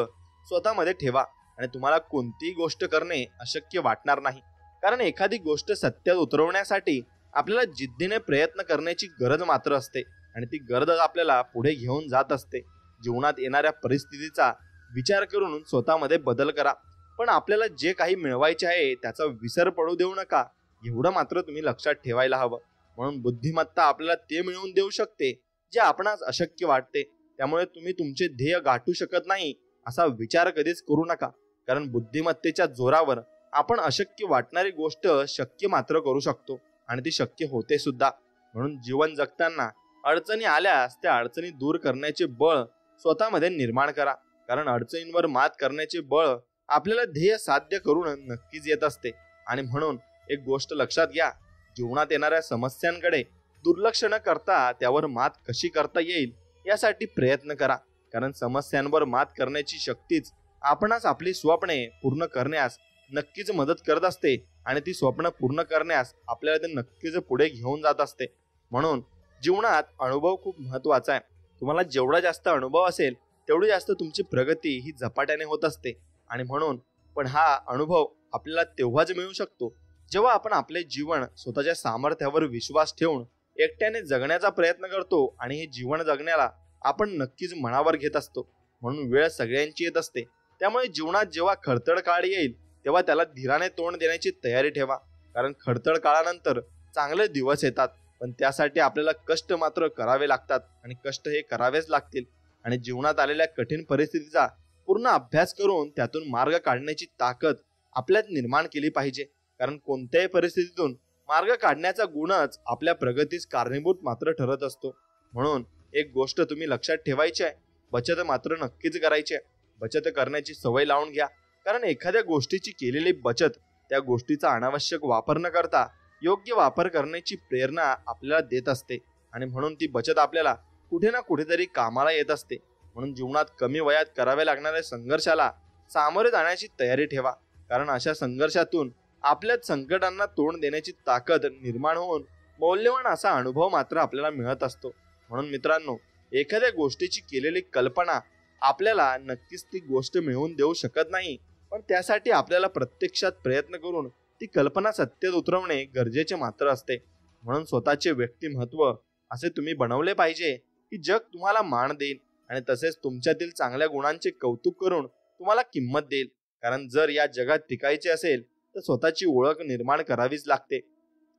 स्वतःमध्ये ठेवा आणि तुम्हाला कोणतीही गोष्ट करणे अशक्य वाटणार नाही. कारण एखादी गोष्ट सत्यात उतरवण्यासाठी आपल्याला जिद्दीने प्रयत्न करण्याची गरज मात्र असते आणि ती गरज आपल्याला पुढे घेऊन जात असते. जीवनात येणाऱ्या परिस्थितीचा विचार करून स्वतःमध्ये बदल करा. पण आपल्याला जे काही मिळवायचे आहे त्याचा विसर पडू देऊ नका, एवढं मात्र तुम्ही लक्षात ठेवायला हवं. म्हणून बुद्धिमत्ता आपल्याला ते मिळवून देऊ शकते जे आपणास अशक्य वाटते. त्यामुळे तुम्ही तुमचे ध्येय गाठू शकत नाही असा विचार कधीच करू नका. कारण बुद्धिमत्तेच्या जोरावर आपण अशक्य वाटणारी गोष्ट शक्य मात्र करू शकतो आणि ती शक्य होते सुद्धा. म्हणून जीवन जगताना अडचणी आल्यास त्या अडचणी दूर करण्याचे बळ स्वतःमध्ये निर्माण करा. कारण अडचणींवर मात करण्याचे बळ आपल्याला ध्येय साध्य करून नक्कीच येत असते. आणि म्हणून एक गोष्ट लक्षात घ्या, जीवनात येणाऱ्या समस्यांकडे दुर्लक्ष न करता त्यावर मात कशी करता येईल यासाठी प्रयत्न करा. कारण समस्यांवर मात करण्याची शक्तीच आपणास आपली स्वप्ने पूर्ण करण्यास नक्कीच मदत करत असते आणि ती स्वप्न पूर्ण करण्यास आपल्याला ते नक्कीच पुढे घेऊन जात असते. म्हणून जीवनात अनुभव खूप महत्वाचा आहे. तुम्हाला जेवढा जास्त अनुभव असेल तेवढी जास्त तुमची प्रगती ही झपाट्याने होत असते. आणि म्हणून पण हा अनुभव आपल्याला तेव्हाच मिळू शकतो जेव्हा आपण आपले जीवन स्वतःच्या सामर्थ्यावर विश्वास ठेवून एकट्याने जगण्याचा प्रयत्न करतो आणि हे जीवन जगण्याला आपण नक्कीच मनावर घेत असतो. म्हणून वेळ सगळ्यांची येत असते. त्यामुळे जीवनात जेव्हा खडतड काळ येईल तेव्हा त्याला धीराने तोंड देण्याची तयारी ठेवा. कारण खडतड काळानंतर चांगले दिवस येतात, पण त्यासाठी आपल्याला कष्ट मात्र करावे लागतात आणि कष्ट हे करावेच लागतील. आणि जीवनात आलेल्या कठीण परिस्थितीचा पूर्ण अभ्यास करून त्यातून मार्ग काढण्याची ताकद आपल्यात निर्माण केली पाहिजे. कारण कोणत्याही परिस्थितीतून मार्ग काढण्याचा गुणच आपल्या प्रगतीस कारणीभूत मात्र ठरत असतो. म्हणून एक गोष्ट तुम्ही लक्षात ठेवायची आहे, बचत मात्र नक्कीच करायची आहे. बचत करण्याची सवय लावून घ्या. कारण एखाद्या गोष्टीची केलेली बचत त्या गोष्टीचा अनावश्यक वापर न करता योग्य वापर करण्याची प्रेरणा आपल्याला देत असते. आणि म्हणून ती बचत आपल्याला कुठे ना कुठेतरी कामाला येत असते. म्हणून जीवनात कमी वयात कराव्या लागणाऱ्या संघर्षाला सामोरे जाण्याची तयारी ठेवा. कारण अशा संघर्षातून आपल्याच संकटांना तोंड देण्याची ताकद निर्माण होऊन मौल्यवान असा अनुभव मात्र आपल्याला मिळत असतो. म्हणून मित्रांनो, एखाद्या गोष्टीची केलेली कल्पना आपल्याला नक्कीच ती गोष्ट मिळवून देऊ शकत नाही, पण त्यासाठी आपल्याला प्रत्यक्षात प्रयत्न करून ती कल्पना सत्यात उतरवणे गरजेचे मात्र असते. म्हणून स्वतःचे व्यक्तिमत्व असे तुम्ही बनवले पाहिजे की जग तुम्हाला मान देईल आणि तसेच तुमच्यातील चांगल्या गुणांचे कौतुक करून तुम्हाला किंमत देईल. कारण जर या जगात टिकायचे असेल तर स्वतःची ओळख निर्माण करावीच लागते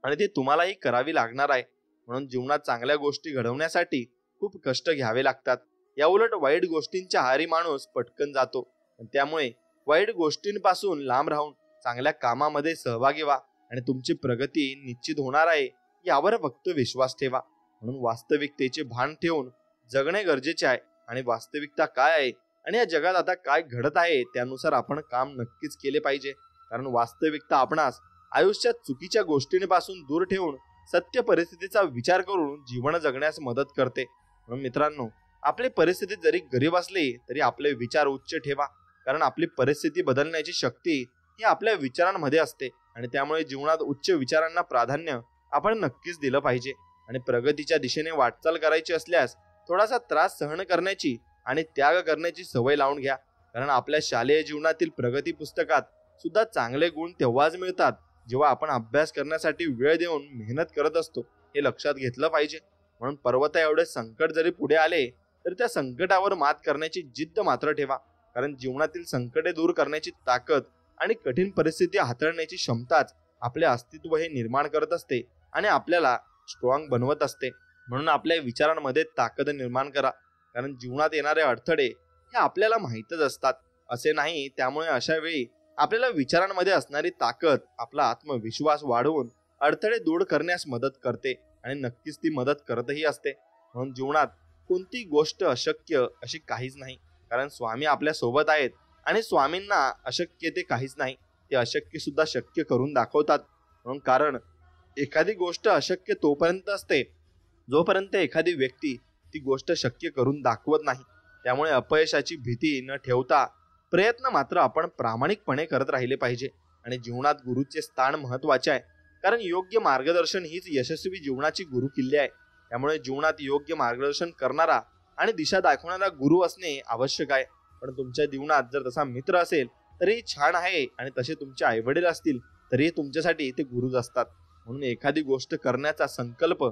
आणि ती तुम्हालाही करावी लागणार आहे. म्हणून जीवनात चांगल्या गोष्टी घडवण्यासाठी खूप कष्ट घ्यावे लागतात. याउलट वाईट गोष्टींच्या आहारी माणूस पटकन जातो. त्यामुळे वाईट गोष्टींपासून लांब राहून चांगल्या कामामध्ये सहभागी व्हा आणि तुमची प्रगती निश्चित होणार आहे यावर फक्त विश्वास ठेवा. म्हणून वास्तविकतेचे भान ठेवून जगणे गरजेचे आहे. आणि वास्तविकता काय आहे आणि या जगात आता काय घडत आहे त्यानुसार आपण काम नक्कीच केले पाहिजे. कारण वास्तविकता आपणास आयुष्यात चुकीच्या गोष्टींपासून दूर ठेवून सत्य परिस्थितीचा विचार करून जीवन जगण्यास मदत करते. म्हणून मित्रांनो, आपली परिस्थिती जरी गरीब असली तरी आपले विचार उच्च ठेवा. कारण आपली परिस्थिती बदलण्याची शक्ती ही आपल्या विचारांमध्ये असते आणि त्यामुळे जीवनात उच्च विचारांना प्राधान्य आपण नक्कीच दिलं पाहिजे. आणि प्रगतीच्या दिशेने वाटचाल करायची असल्यास थोडासा त्रास सहन करण्याची आणि त्याग करण्याची सवय लावून घ्या. कारण आपल्या शालेय जीवनातील प्रगती पुस्तकात सुद्धा चांगले गुण तेव्हाच मिळतात जेव्हा आपण अभ्यास करण्यासाठी वेळ देऊन मेहनत करत असतो, हे लक्षात घेतलं पाहिजे. म्हणून पर्वता एवढे संकट जरी पुढे आले तर त्या संकटावर मात करण्याची जिद्द मात्र ठेवा. कारण जीवनातील संकटे दूर करण्याची ताकद आणि कठीण परिस्थिती हाताळण्याची क्षमताच आपले अस्तित्व हे निर्माण करत असते आणि आपल्याला स्ट्रॉंग बनवत असते. म्हणून आपल्या विचारांमध्ये ताकद निर्माण करा. कारण जीवनात येणारे अडथळे हे आपल्याला माहीतच असतात असे नाही. त्यामुळे अशा वेळी आपल्याला विचारांमध्ये असणारी ताकद आपला आत्मविश्वास वाढवून अडथळे दूर करण्यास मदत करते आणि नक्कीच ती मदत करतही असते. म्हणून जीवनात कोणती गोष्ट अशक्य अशी काहीच नाही. कारण स्वामी आपल्या सोबत आहेत आणि स्वामींना अशक्य ते काहीच नाही. ते अशक्य सुद्धा शक्य करून दाखवतात. म्हणून कारण एखादी गोष्ट अशक्य तोपर्यंत असते जोपर्यंत एखादी व्यक्ती ती गोष्ट शक्य करून दाखवत नाही. त्यामुळे अपयशाची भीती न ठेवता प्रयत्न मात्र आपण प्रामाणिकपणे करत राहिले पाहिजे. आणि जीवनात गुरुचे स्थान महत्वाचे आहे. कारण योग्य मार्गदर्शन हीच यशस्वी जीवनाची गुरु किल्ली आहे. त्यामुळे जीवनात योग्य मार्गदर्शन करणारा आणि दिशा दाखवणारा गुरु असणे आवश्यक आहे. पण तुमच्या जीवनात जर तसा मित्र असेल तरी छान आहे आणि तसे तुमचे आईवडील असतील तरी तुमच्यासाठी ते गुरुच असतात. म्हणून एखादी गोष्ट करण्याचा संकल्प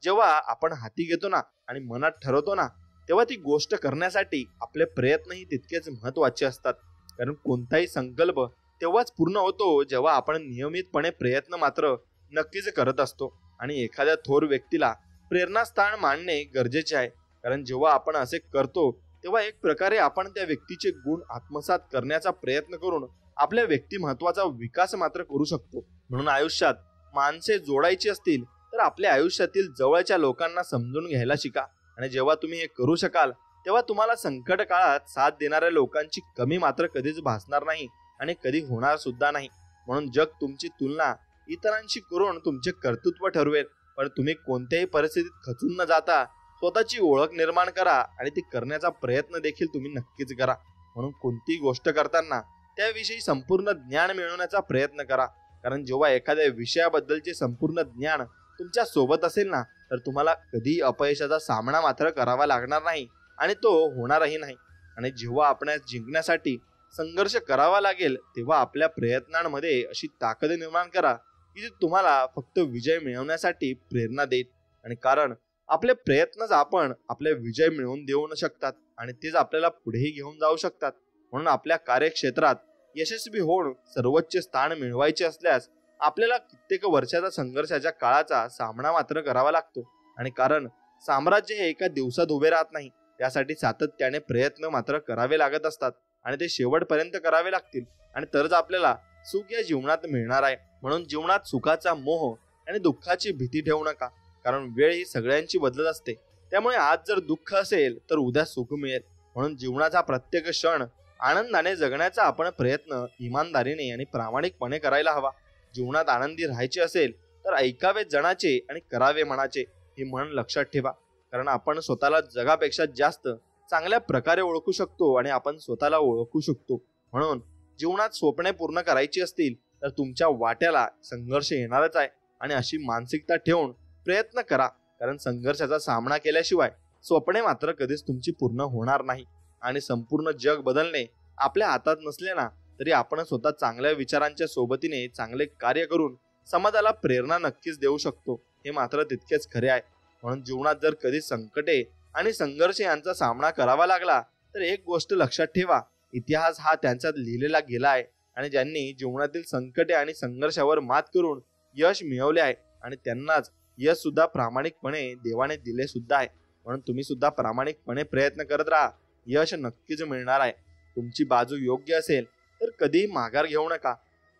जेव्हा आपण हाती घेतो ना आणि मनात ठरवतो ना तेव्हा ती गोष्ट करण्यासाठी आपले प्रयत्नही तितकेच महत्वाचे असतात. कारण कोणताही संकल्प तेव्हाच पूर्ण होतो जेव्हा आपण नियमितपणे प्रयत्न मात्र नक्कीच करत असतो. आणि एखाद्या थोर व्यक्तीला प्रेरणास्थान मानणे गरजेचे आहे. कारण जेव्हा आपण असे करतो तेव्हा एक प्रकारे आपण त्या व्यक्तीचे गुण आत्मसात करण्याचा प्रयत्न करून आपल्या व्यक्तिमत्वाचा विकास मात्र करू शकतो. म्हणून आयुष्यात माणसे जोडायची असतील तर आपल्या आयुष्यातील जवळच्या लोकांना समजून घ्यायला शिका. आणि जेव्हा तुम्ही हे करू शकाल तेव्हा तुम्हाला संकट काळात साथ देणाऱ्या लोकांची कमी मात्र कधीच भासणार नाही आणि कधी होणार सुद्धा नाही. म्हणून जग तुमची तुलना इतरांशी करून तुमचे कर्तृत्व ठरवेल, पण तुम्ही कोणत्याही परिस्थितीत खचून न जाता स्वतःची ओळख निर्माण करा आणि ती करण्याचा प्रयत्न देखील तुम्ही नक्कीच करा. म्हणून कोणतीही गोष्ट करताना त्याविषयी संपूर्ण ज्ञान मिळवण्याचा प्रयत्न करा. कारण जेव्हा एखाद्या विषयाबद्दलचे संपूर्ण ज्ञान तुमच्या सोबत असेल ना, तर तुम्हाला कधी अपयशाचा सामना मात्र करावा लागणार नाही आणि तो होणारही नाही. आणि जेव्हा आपणास जिंकण्यासाठी संघर्ष करावा लागेल तेव्हा आपल्या प्रयत्नांमध्ये अशी ताकद निर्माण करा की ती तुम्हाला फक्त विजय मिळवण्यासाठी प्रेरणा देईल. आणि कारण आपले प्रयत्नच आपण आपले विजय मिळवून देऊ न शकतात आणि तेच आपल्याला पुढेही घेऊन जाऊ शकतात. म्हणून आपल्या कार्यक्षेत्रात यशस्वी होऊन सर्वोच्च स्थान मिळवायचे असल्यास आपल्याला कित्येक वर्षाचा संघर्षाच्या काळाचा सामना मात्र करावा लागतो. आणि कारण साम्राज्य हे एका दिवसात उभे राहत नाही, त्यासाठी सातत्याने प्रयत्न मात्र करावे लागत असतात आणि ते शेवटपर्यंत करावे लागतील आणि तरच आपल्याला सुख या जीवनात मिळणार आहे. म्हणून जीवनात सुखाचा मोह आणि दुःखाची भीती ठेवू नका, कारण वेळ ही सगळ्यांची बदलत असते. त्यामुळे आज जर दुःख असेल तर उद्या सुख मिळेल. म्हणून जीवनाचा प्रत्येक क्षण आनंदाने जगण्याचा आपण प्रयत्न इमानदारीने आणि प्रामाणिकपणे करायला हवा. जीवनात आनंदी राहायचे असेल तर ऐकावे जनाचे आणि करावे मनाचे, हे म्हण लक्षात ठेवा. कारण आपण स्वतःला जगापेक्षा जास्त चांगल्या प्रकारे ओळखू शकतो आणि आपण स्वतःला ओळखू शकतो. म्हणून जीवनात स्वप्ने पूर्ण करायची असतील तर तुमच्या वाट्याला संघर्ष येणारच आहे आणि अशी मानसिकता ठेवून प्रयत्न करा. कारण संघर्षाचा सामना केल्याशिवाय स्वप्ने मात्र कधीच तुमची पूर्ण होणार नाही. आणि संपूर्ण जग बदलणे आपल्या हातात नसले ना, तरी आपण स्वतः चांगल्या विचारांच्या सोबतीने चांगले कार्य करून समाजाला प्रेरणा नक्कीच देऊ शकतो, हे मात्र तितकेच खरे आहे. म्हणून जीवनात जर कधी संकटे आणि संघर्ष यांचा सामना करावा लागला तर एक गोष्ट लक्षात ठेवा, इतिहास हा त्यांच्यात लिहिलेला गेला आहे आणि ज्यांनी जीवनातील संकटे आणि संघर्षावर मात करून यश मिळवले आहे आणि त्यांनाच यश सुद्धा प्रामाणिकपणे देवाने दिले सुद्धा आहे. म्हणून तुम्ही सुद्धा प्रामाणिकपणे प्रयत्न करत राहा, यश नक्कीच मिळणार आहे. तुमची बाजू योग्य असेल तर कधीही माघार घेऊ नका,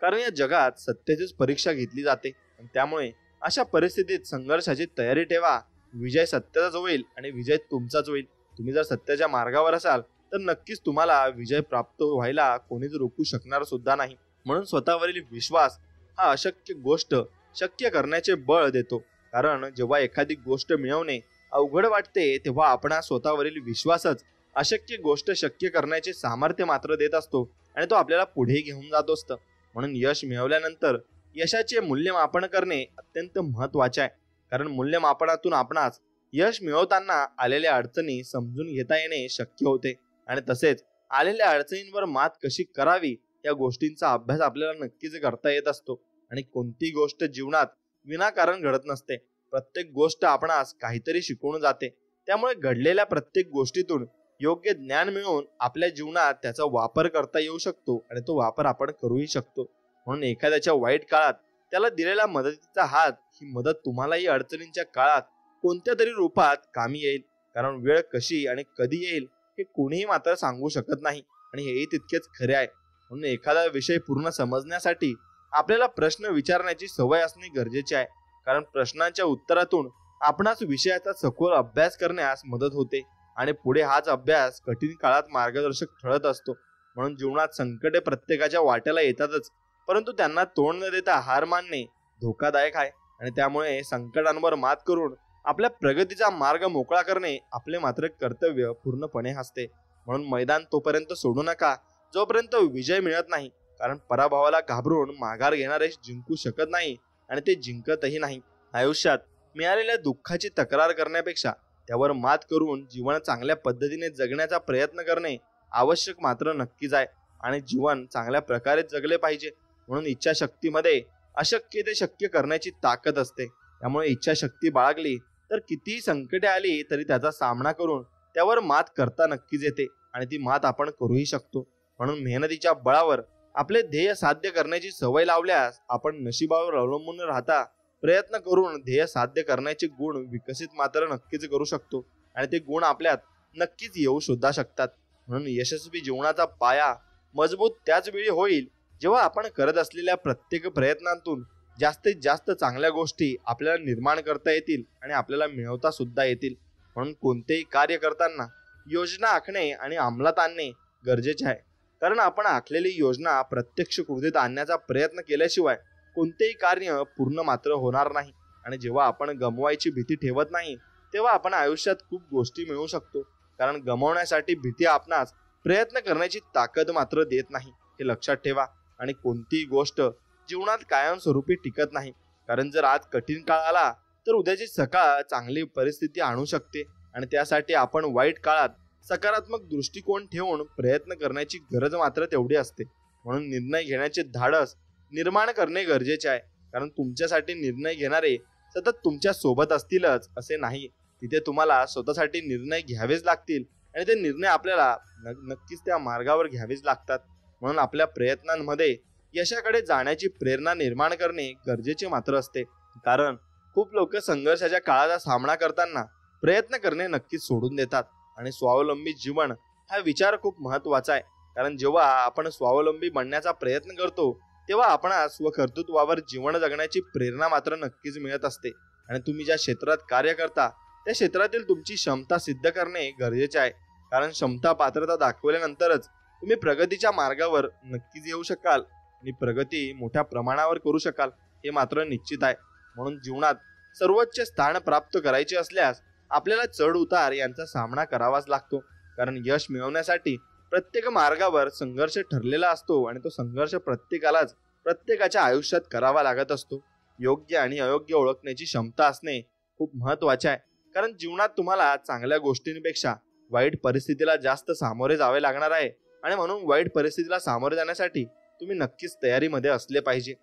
कारण या जगात सत्याचीच परीक्षा घेतली जाते. त्यामुळे अशा परिस्थितीत संघर्षाची तयारी ठेवा. विजय सत्याचाच होईल आणि विजय तुमचाच होईल. तुम्ही जर सत्याच्या मार्गावर असाल तर नक्कीच तुम्हाला विजय प्राप्त व्हायला कोणीच रोखू शकणार सुद्धा नाही. म्हणून स्वतःवरील विश्वास हा अशक्य गोष्ट शक्य करण्याचे बळ देतो. कारण जेव्हा एखादी गोष्ट मिळवणे अवघड वाटते तेव्हा आपण स्वतःवरील विश्वासच अशक्य गोष्ट शक्य करण्याचे सामर्थ्य मात्र देत असतो आणि तो आपल्याला पुढे घेऊन जात असतो. म्हणून यश मिळवल्यानंतर यशाचे मूल्यमापन करणे अत्यंत महत्वाचे आहे. कारण मूल्यमापनातून आपणास यश मिळवताना आलेल्या अडचणी समजून घेता येणे शक्य होते आणि तसेच आलेल्या अडचणींवर मात कशी करावी या गोष्टींचा अभ्यास आपल्याला नक्कीच करता येत असतो. आणि कोणती गोष्ट जीवनात विनाकारण घडत नसते, प्रत्येक गोष्ट आपणास काहीतरी शिकवून जाते. त्यामुळे घडलेल्या प्रत्येक गोष्टीतून योग्य ज्ञान मिळवून आपल्या जीवनात त्याचा वापर करता येऊ शकतो आणि तो वापर आपण करूही शकतो. म्हणून एखाद्याच्या वाईट काळात त्याला दिलेला मदतीचा हात, ही मदत तुम्हालाही अडचणींच्या काळात कोणत्या तरी रूपात कामी येईल. कारण वेळ कशी आणि कधी येईल हे कोणीही मात्र सांगू शकत नाही आणि हेही तितकेच खरे आहे. म्हणून एखादा विषय पूर्ण समजण्यासाठी आपल्याला प्रश्न विचारण्याची सवय असणे गरजेचे आहे. कारण प्रश्नांच्या उत्तरातून आपणास विषयाचा सखोल अभ्यास करण्यास मदत होते आणि पुढे हाच अभ्यास कठीण काळात मार्गदर्शक ठरत असतो. म्हणून जीवनात संकटे प्रत्येकाच्या वाट्याला येतातच, परंतु त्यांना तोंड न देता हार मानणे धोकादायक आहे. आणि त्यामुळे संकटांवर मात करून आपल्या प्रगतीचा मार्ग मोकळा करणे आपले मात्र कर्तव्य पूर्णपणे असते. म्हणून मैदान तोपर्यंत सोडू नका जोपर्यंत विजय मिळत नाही. कारण पराभवाला घाबरून माघार घेणारे जिंकू शकत नाही आणि ते जिंकतही नाही. आयुष्यात मिळालेल्या दुःखाची तक्रार करण्यापेक्षा त्यावर मात करून जीवन चांगल्या पद्धतीने जगण्याचा प्रयत्न करणे आवश्यक मात्र नक्कीच आहे. आणि जीवन चांगल्या प्रकारे जगले पाहिजे. म्हणून इच्छाशक्तीमध्ये अशक्य ते शक्य करण्याची ताकद असते. त्यामुळे इच्छाशक्ती बाळगली तर कितीही संकटे आली तरी त्याचा सामना करून त्यावर मात करता नक्कीच येते आणि ती मात आपण करूही शकतो. म्हणून मेहनतीच्या बळावर आपले ध्येय साध्य करण्याची सवय लावल्यास आपण नशिबावर अवलंबून राहता प्रयत्न करून ध्येय साध्य करण्याचे गुण विकसित मात्र नक्कीच करू शकतो आणि ते गुण आपल्यात नक्कीच येऊ सुद्धा शकतात. म्हणून यशस्वी जीवनाचा पाया मजबूत त्याच वेळी होईल जेव्हा आपण करत असलेल्या प्रत्येक प्रयत्नांतून जास्तीत जास्त चांगल्या गोष्टी आपल्याला निर्माण करता येतील आणि आपल्याला मिळवता सुद्धा येतील. म्हणून कोणतेही कार्य करताना योजना आखणे आणि अंमलात आणणे गरजेचे आहे. कारण आपण आखलेली योजना प्रत्यक्ष कृतीत आणण्याचा प्रयत्न केल्याशिवाय कोणतेही कार्य पूर्ण मात्र होणार नाही आणि जेव्हा आपण गमवायची भीती ठेवत नाही तेव्हा आपण आयुष्यात खूप गोष्टी मिळवू शकतो. कारण गमावण्यासाठी भीती आपणास प्रयत्न करण्याची ताकद मात्र देत नाही, हे लक्षात ठेवा. आणि कोणतीही गोष्ट जीवनात कायमस्वरूपी टिकत नाही. कारण जर आज कठीण काळ आला तर उद्याची सकाळ चांगली परिस्थिती आणू शकते. आणि त्यासाठी आपण वाईट काळात सकारात्मक दृष्टिकोन ठेवून प्रयत्न करण्याची गरज मात्र तेवढी असते. म्हणून निर्णय घेण्याचे धाडस निर्माण करणे गरजेचे आहे. कारण तुमच्यासाठी निर्णय घेणारे सतत तुमच्या सोबत असतीलच असे नाही. तिथे तुम्हाला स्वतःसाठी निर्णय घ्यावेच लागतील आणि ते निर्णय आपल्याला नक्कीच त्या मार्गावर घ्यावेच लागतात. म्हणून आपल्या प्रयत्नांमध्ये यशाकडे जाण्याची प्रेरणा निर्माण करणे गरजेचे मात्र असते. कारण खूप लोक संघर्षाच्या काळाचा सामना करताना प्रयत्न करणे नक्कीच सोडून देतात. आणि स्वावलंबी जीवन हा विचार खूप महत्वाचा आहे. कारण जेव्हा आपण स्वावलंबी बनण्याचा प्रयत्न करतो तेव्हा आपण स्वकर्तृत्वावर जीवन जगण्याची प्रेरणा मात्र नक्कीच मिळत असते. आणि तुम्ही ज्या क्षेत्रात कार्य करता त्या क्षेत्रातील तुमची क्षमता सिद्ध करणे गरजेचे आहे. कारण क्षमता पात्रता दाखवल्यानंतरच तुम्ही प्रगतीच्या मार्गावर नक्कीच येऊ शकाल आणि प्रगती मोठ्या प्रमाणावर करू शकाल, हे मात्र निश्चित आहे. म्हणून जीवनात सर्वोच्च स्थान प्राप्त करायचे असल्यास आपल्याला चढ उतार यांचा सामना करावाच लागतो. कारण यश मिळवण्यासाठी प्रत्येक मार्गावर संघर्ष ठरलेला असतो आणि तो संघर्ष प्रत्येकालाच प्रत्येकाच्या आयुष्यात करावा लागत असतो. योग्य आणि अयोग्य ओळखण्याची क्षमता असणे खूप महत्वाचे आहे. कारण जीवनात तुम्हाला चांगल्या गोष्टींपेक्षा वाईट परिस्थितीला जास्त सामोरे जावे लागणार आहे. आणि म्हणून वाईट परिस्थितीला सामोरे जाण्यासाठी तुम्ही नक्कीच तयारीमध्ये असले पाहिजे.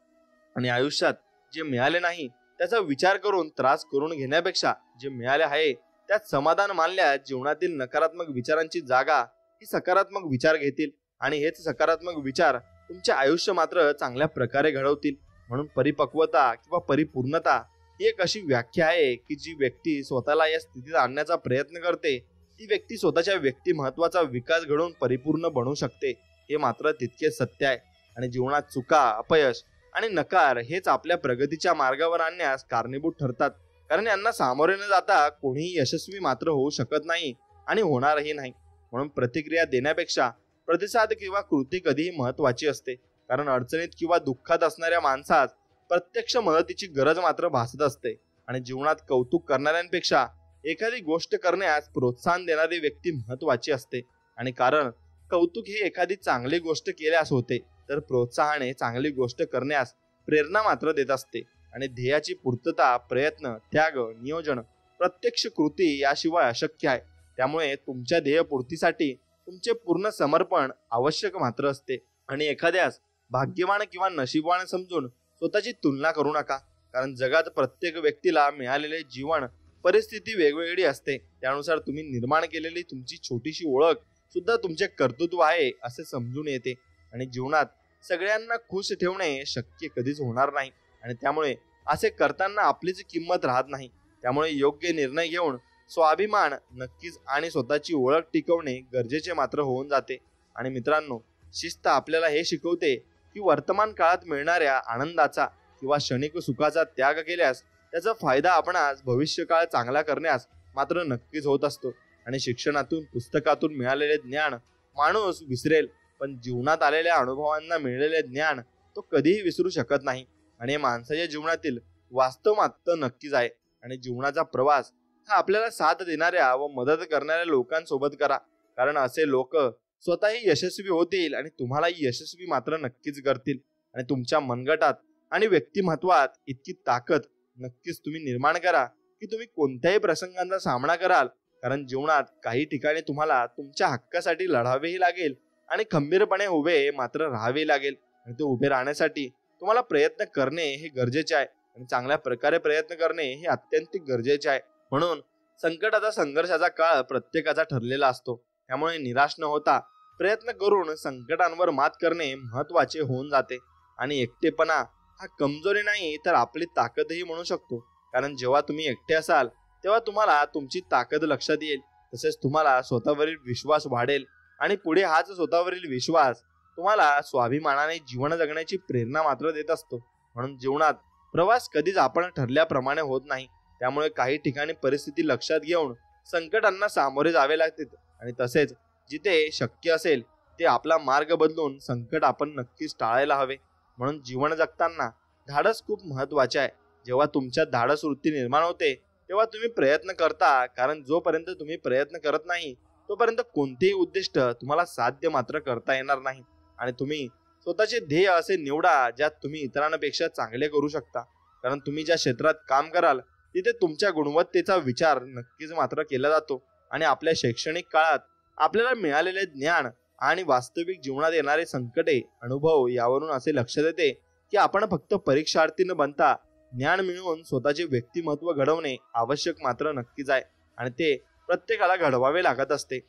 आणि आयुष्यात जे मिळाले नाही त्याचा विचार करून त्रास करून घेण्यापेक्षा जे मिळाले आहे त्यात समाधान मानल्यास जीवनातील नकारात्मक विचारांची जागा ही सकारात्मक विचार घेतील. आणि हेच सकारात्मक विचार तुमचे आयुष्य मात्र चांगल्या प्रकारे घडवतील. म्हणून परिपक्वता किंवा परिपूर्णता ही एक अशी व्याख्या आहे की जी व्यक्ती स्वतःला या स्थितीत आणण्याचा प्रयत्न करते ती व्यक्ती स्वतःच्या व्यक्तिमत्वाचा विकास घडवून परिपूर्ण बनू शकते, हे मात्र तितके सत्य आहे. आणि जीवनात चुका, अपयश आणि नकार हेच आपल्या प्रगतीच्या मार्गावर आणण्यास कारणीभूत ठरतात. कारण यांना सामोरे न जाता कोणीही यशस्वी मात्र होऊ शकत नाही आणि होणारही नाही. म्हणून प्रतिक्रिया देण्यापेक्षा प्रतिसाद किंवा कृती कधीही महत्वाची असते. कारण अडचणीत किंवा दुःखात असणाऱ्या माणसास प्रत्यक्ष मदतीची गरज मात्र भासत असते. आणि जीवनात कौतुक करणाऱ्यांपेक्षा एखादी गोष्ट करण्यास प्रोत्साहन देणारी व्यक्ती महत्वाची असते. आणि कारण कौतुक ही एखादी चांगली गोष्ट केल्यास होते तर प्रोत्साहने चांगली गोष्ट करण्यास प्रेरणा मात्र देत असते. आणि ध्येयाची पूर्तता प्रयत्न, त्याग, नियोजन, प्रत्यक्ष कृती याशिवाय अशक्य आहे. त्यामुळे तुमच्या ध्येयपूर्तीसाठी तुमचे पूर्ण समर्पण आवश्यक मात्र असते. आणि एखाद्यास भाग्यवान किंवा नशीबवान समजून स्वतःची तुलना करू नका. कारण जगात प्रत्येक व्यक्तीला मिळालेले जीवन परिस्थिती वेगवेगळी असते. त्यानुसार तुम्ही निर्माण केलेली तुमची छोटीशी ओळख सुद्धा तुमचे कर्तृत्व आहे असे समजून येते. आणि जीवनात सगळ्यांना खुश ठेवणे शक्य कधीच होणार नाही. आणि त्यामुळे असे करताना आपलीच किंमत राहत नाही. त्यामुळे योग्य निर्णय घेऊन स्वाभिमान नक्कीच आणि स्वतःची ओळख टिकवणे गरजेचे मात्र होऊन जाते. आणि मित्रांनो, शिस्त आपल्याला हे शिकवते की वर्तमान काळात मिळणाऱ्या आनंदाचा किंवा क्षणिक सुखाचा त्याग केल्यास त्याचा फायदा आपणास भविष्यकाळ चांगला करण्यास मात्र नक्कीच होत असतो. आणि शिक्षणातून, पुस्तकातून मिळालेले ज्ञान माणूस विसरेल, पण जीवनात आलेल्या अनुभवांना मिळालेले ज्ञान तो कधीही विसरू शकत नाही. आणि माणसाच्या जीवनातील वास्तव मात्र नक्कीच आहे. आणि जीवनाचा प्रवास हा आपल्याला साथ देणाऱ्या व मदत करणाऱ्या लोकांसोबत करा. कारण असे लोक स्वतःही यशस्वी होतील आणि तुम्हालाही यशस्वी मात्र नक्कीच करतील. आणि तुमच्या मनगटात आणि व्यक्तिमत्वात इतकी ताकद नक्कीच तुम्ही निर्माण करा की तुम्ही कोणत्याही प्रसंगांचा सामना कराल. कारण जीवनात काही ठिकाणी तुम्हाला तुमच्या हक्कासाठी लढावेही लागेल आणि खंबीरपणे उभे मात्र राहावे लागेल. आणि ते उभे राहण्यासाठी तुम्हाला प्रयत्न करणे हे गरजेचे आहे. आणि चांगल्या प्रकारे प्रयत्न करणे हे अत्यंत गरजेचे आहे. म्हणून संकटाचा, संघर्षाचा काळ प्रत्येकाचा ठरलेला असतो. त्यामुळे निराश न होता प्रयत्न करून संकटांवर मात करणे महत्वाचे होऊन जाते. आणि एकटेपणा हा कमजोरी नाही तर आपली ताकदही म्हणू शकतो. कारण जेव्हा तुम्ही एकटे असाल तेव्हा तुम्हाला तुमची ताकद लक्षात येईल. तसेच तुम्हाला स्वतःवरील विश्वास वाढेल आणि पुढे हाच स्वतःवरील विश्वास तुम्हाला स्वाभिमानाने जीवन जगण्याची प्रेरणा मात्र देत असतो. म्हणून जीवनात प्रवास कधीच आपण ठरल्याप्रमाणे होत नाही. त्यामुळे काही ठिकाणी परिस्थिती लक्षात घेऊन संकटांना सामोरे जावे लागते. आणि तसेच जिथे शक्य असेल ते आपला मार्ग बदलून संकट आपण नक्कीच टाळायला हवे. म्हणून जीवन जगताना धाडस खूप महत्वाचे आहे. जेव्हा तुमच्यात धाडस वृत्ती निर्माण होते तेव्हा तुम्ही प्रयत्न करता, कारण जोपर्यंत तुम्ही प्रयत्न करत नाही तोपर्यंत कोणतेही उद्दिष्ट तुम्हाला साध्य मात्र करता येणार नाही. आणि तुम्ही स्वतःचे ध्येय असे निवडा ज्यात तुम्ही इतरांपेक्षा चांगले करू शकता, कारण तुम्ही ज्या क्षेत्रात काम कराल तिथे तुमच्या गुणवत्तेचा विचार नक्कीच मात्र केला जातो. आणि आपल्या शैक्षणिक काळात आपल्याला मिळालेले ज्ञान आणि वास्तविक जीवनात येणारे संकटे अनुभव यावरून असे लक्षात येते की आपण फक्त परीक्षार्थी न बनता ज्ञान मिळवून स्वतःचे व्यक्तिमत्व घडवणे आवश्यक मात्र नक्कीच आहे. आणि ते प्रत्येकाला घडवावे लागत असते.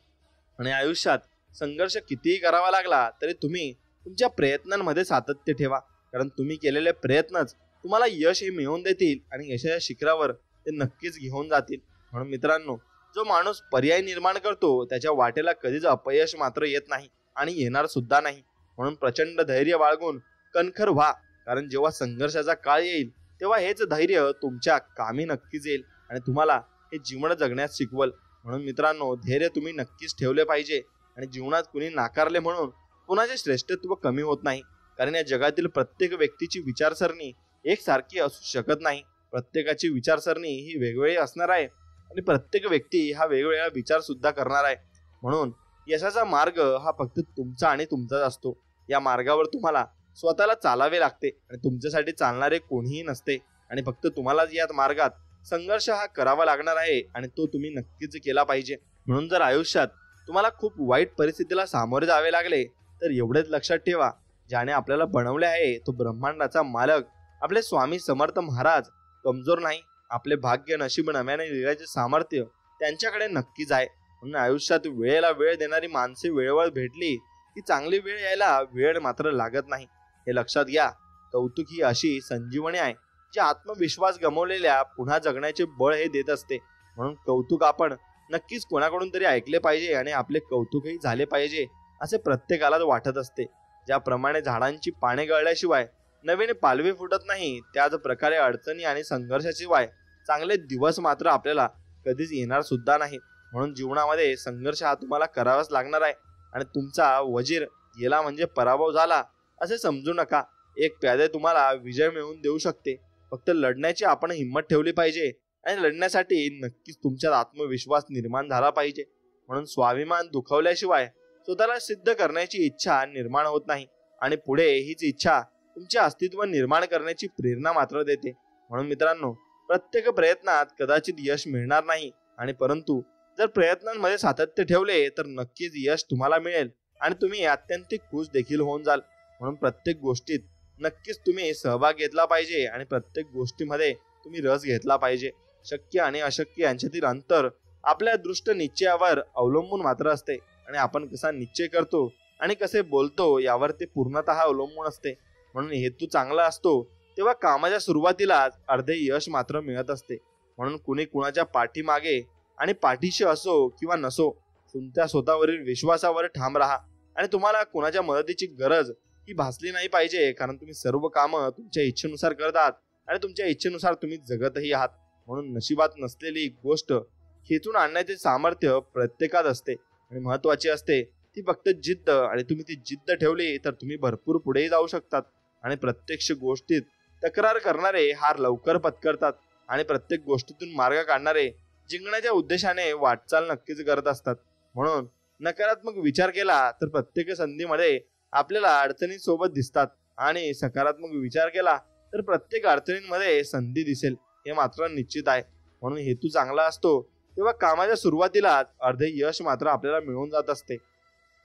आणि आयुष्यात संघर्ष कितीही करावा लागला तरी तुम्ही तुमच्या प्रयत्नांमध्ये सातत्य ठेवा, कारण तुम्ही केलेले प्रयत्नच तुम्हाला यश हे मिळवून देतील आणि यशाच्या शिखरावर ते नक्कीच घेऊन जातील. म्हणून मित्रांनो, जो माणूस पर्याय निर्माण करतो त्याच्या वाटेला कधीच अपयश मात्र येत नाही आणि येणार सुद्धा नाही. म्हणून प्रचंड धैर्य बाळगून कणखर व्हा, कारण जेव्हा संघर्षाचा काळ येईल तेव्हा हेच धैर्य तुमच्या कामी नक्कीच येईल आणि तुम्हाला हे जीवन जगण्यास शिकवल. म्हणून मित्रांनो, धैर्य तुम्ही नक्कीच ठेवले पाहिजे. आणि जीवनात कुणी नाकारले म्हणून कुणाचे श्रेष्ठत्व कमी होत नाही, कारण या जगातील प्रत्येक व्यक्तीची विचारसरणी एकसारखी असू शकत नाही. प्रत्येकाची विचारसरणी ही वेगवेगळी असणार आहे आणि प्रत्येक व्यक्ती हा वेगवेगळा विचार सुद्धा करणार आहे. म्हणून यशाचा मार्ग हा फक्त तुमचा आणि तुमचाच असतो. या मार्गावर तुम्हाला स्वतःला चालावे लागते आणि तुमच्यासाठी चालणारे कोणीही नसते. आणि फक्त तुम्हालाच या मार्गात संघर्ष हा करावा लागणार आहे आणि तो तुम्ही नक्कीच केला पाहिजे. म्हणून जर आयुष्यात तुम्हाला खूप वाईट परिस्थितीला सामोरे जावे लागले तर एवढेच लक्षात ठेवा, ज्याने आपल्याला बनवले आहे तो ब्रह्मांडाचा मालक आपले स्वामी समर्थ महाराज कमजोर नाही. आपले भाग्य नशीब नव्याने लिहिण्याचे सामर्थ्य त्यांच्याकडे नक्कीच आहे. म्हणून आयुष्यात वेळेला वेळ देणारी माणसे वेळेवर भेटली की चांगली वेळ यायला वेळ मात्र लागत नाही. हे लक्षात घ्या. कौतुक ही अशी संजीवनी आहे जी आत्मविश्वास गमावलेल्या पुन्हा जगण्याचे बळ हे देत असते. म्हणून कौतुक आपण नक्कीच कोणाकडून तरी ऐकले पाहिजे आणि आपले कौतुकही झाले पाहिजे असे प्रत्येकालाच वाटत असते. ज्याप्रमाणे झाडांची पाने गळल्याशिवाय नवीन पालवी फुटत नाही, त्याच प्रकारे अडचणी आणि संघर्षाशिवाय चांगले दिवस मात्र आपल्याला कधीच येणार सुद्धा नाही. म्हणून जीवनामध्ये संघर्ष हा तुम्हाला करावाच लागणार आहे आणि तुमचा वजीर गेला म्हणजे पराभव झाला असे समजू नका. एक प्यादे तुम्हाला विजय मिळवून देऊ शकते. फक्त लढण्याची आपण हिंमत ठेवली पाहिजे आणि लढण्यासाठी नक्कीच तुमच्यात आत्मविश्वास निर्माण झाला पाहिजे. म्हणून स्वाभिमान दुखावल्याशिवाय स्वतःला सिद्ध करण्याची इच्छा निर्माण होत नाही आणि पुढे हीच इच्छा तुमचे अस्तित्व निर्माण करण्याची प्रेरणा मात्र देते. म्हणून मित्रांनो, प्रत्येक प्रयत्नात कदाचित यश मिळणार नाही आणि परंतु जर प्रयत्नांमध्ये सातत्य ठेवले तर नक्कीच यश तुम्हाला मिळेल आणि तुम्ही अत्यंत खुश देखील होऊन जाल. म्हणून प्रत्येक गोष्टीत नक्कीच तुम्ही सहभाग घेतला पाहिजे आणि प्रत्येक गोष्टीमध्ये तुम्ही रस घेतला पाहिजे. शक्य आणि अशक्य यांच्यातील अंतर आपल्या दृष्ट निश्चयावर अवलंबून मात्र असते आणि आपण कसा निश्चय करतो आणि कसे बोलतो यावर ते पूर्णतः अवलंबून असते. म्हणून हेतू चांगला असतो तेव्हा कामाच्या सुरुवातीलाच अर्धे यश मात्र मिळत असते. म्हणून कुणी कुणाच्या पाठीमागे आणि पाठीशी असो किंवा नसो, तुमच्या स्वतःवरील विश्वासावर ठाम राहा आणि तुम्हाला कुणाच्या मदतीची गरज ही भासली नाही पाहिजे, कारण तुम्ही सर्व कामं तुमच्या इच्छेनुसार करतात आणि तुमच्या इच्छेनुसार तुम्ही जगतही आहात. म्हणून नशिबात नसलेली गोष्ट खेचून आणण्याचे सामर्थ्य प्रत्येकात असते आणि महत्वाची असते ती फक्त जिद्द. आणि तुम्ही ती जिद्द ठेवली तर तुम्ही भरपूर पुढेही जाऊ शकतात. आणि प्रत्यक्ष गोष्टीत तक्रार करणारे हार लवकर पत्करतात आणि प्रत्येक गोष्टीतून मार्ग काढणारे जिंकण्याच्या उद्देशाने वाटचाल नक्कीच करत असतात. म्हणून नकारात्मक विचार केला तर प्रत्येक संधीमध्ये आपल्याला अडचणी सोबत दिसतात आणि सकारात्मक विचार केला तर प्रत्येक अडचणींमध्ये संधी दिसेल, हे मात्र निश्चित आहे. म्हणून हेतू चांगला असतो तेव्हा कामाच्या सुरुवातीलाच अर्धे यश मात्र आपल्याला मिळून जात असते.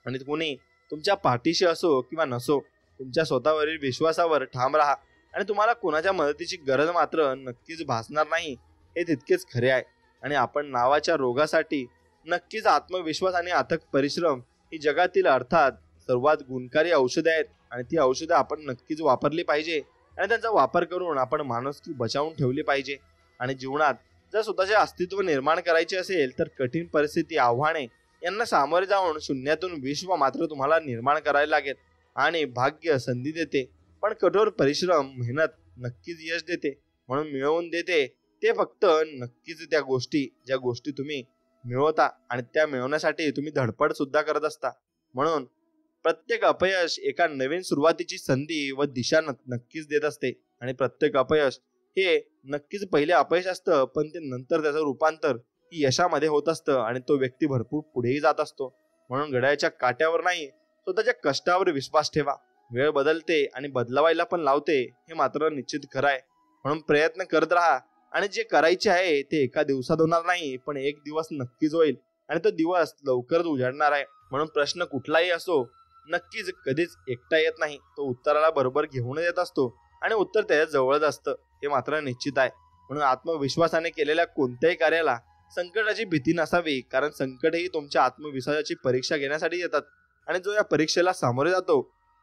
आणि कोणी तुमच्या पाठीशी असो किंवा नसो, तुमच्या स्वतःवरील विश्वासावर ठाम राहा आणि तुम्हाला कोणाच्या मदतीची गरज मात्र नक्कीच भासणार नाही, हे तितकेच खरे आहे. आणि आपण नावाच्या रोगासाठी नक्कीच आत्मविश्वास आणि अथक परिश्रम ही जगातील अर्थात सर्वात गुणकारी औषधे आहेत आणि ती औषधं आपण नक्कीच वापरली पाहिजे आणि त्यांचा वापर करून आपण माणुसकी बचावून ठेवली पाहिजे. आणि जीवनात जर स्वतःचे अस्तित्व निर्माण करायचे असेल तर कठीण परिस्थिती, आव्हाने यांना सामोरे जाऊन शून्यातून विश्व मात्र तुम्हाला निर्माण करायला लागेल. आणि भाग्य संधी देते पण कठोर परिश्रम, मेहनत नक्कीच यश देते. म्हणून मिळवून देते ते फक्त नक्कीच त्या गोष्टी ज्या गोष्टी तुम्ही मिळवता आणि त्या मिळवण्यासाठी तुम्ही धडपड सुद्धा करत असता. म्हणून प्रत्येक अपयश एका नवीन सुरुवातीची संधी व दिशा नक्कीच देत असते आणि प्रत्येक अपयश हे नक्कीच पहिले अपयश असतं, पण ते नंतर त्याचं रूपांतर ही यशामध्ये होत असतं आणि तो व्यक्ती भरपूर पुढेही जात असतो. म्हणून घड्याळाच्या काट्यावर नाही, स्वतःच्या कष्टावर विश्वास ठेवा. वेळ बदलते आणि बदलवायला पण लावते, हे मात्र निश्चित खरं आहे. म्हणून प्रयत्न करत राहा आणि जे करायचे आहे ते एका दिवसात होणार नाही, पण एक दिवस नक्कीच होईल आणि तो दिवस लवकरच उजाडणार आहे. म्हणून प्रश्न कुठलाही असो, नक्कीच कधीच एकटा येत नाही. तो उत्तराला बरोबर घेऊन येत असतो आणि उत्तर त्याच्या जवळच असतं, हे मात्र निश्चित आहे. म्हणून आत्मविश्वासाने केलेल्या कोणत्याही कार्याला संकटाची भीती नसावी, कारण संकट ही तुमच्या आत्मविश्वासाची परीक्षा घेण्यासाठी येतात आणि जो या परीक्षेला सामोरे जातो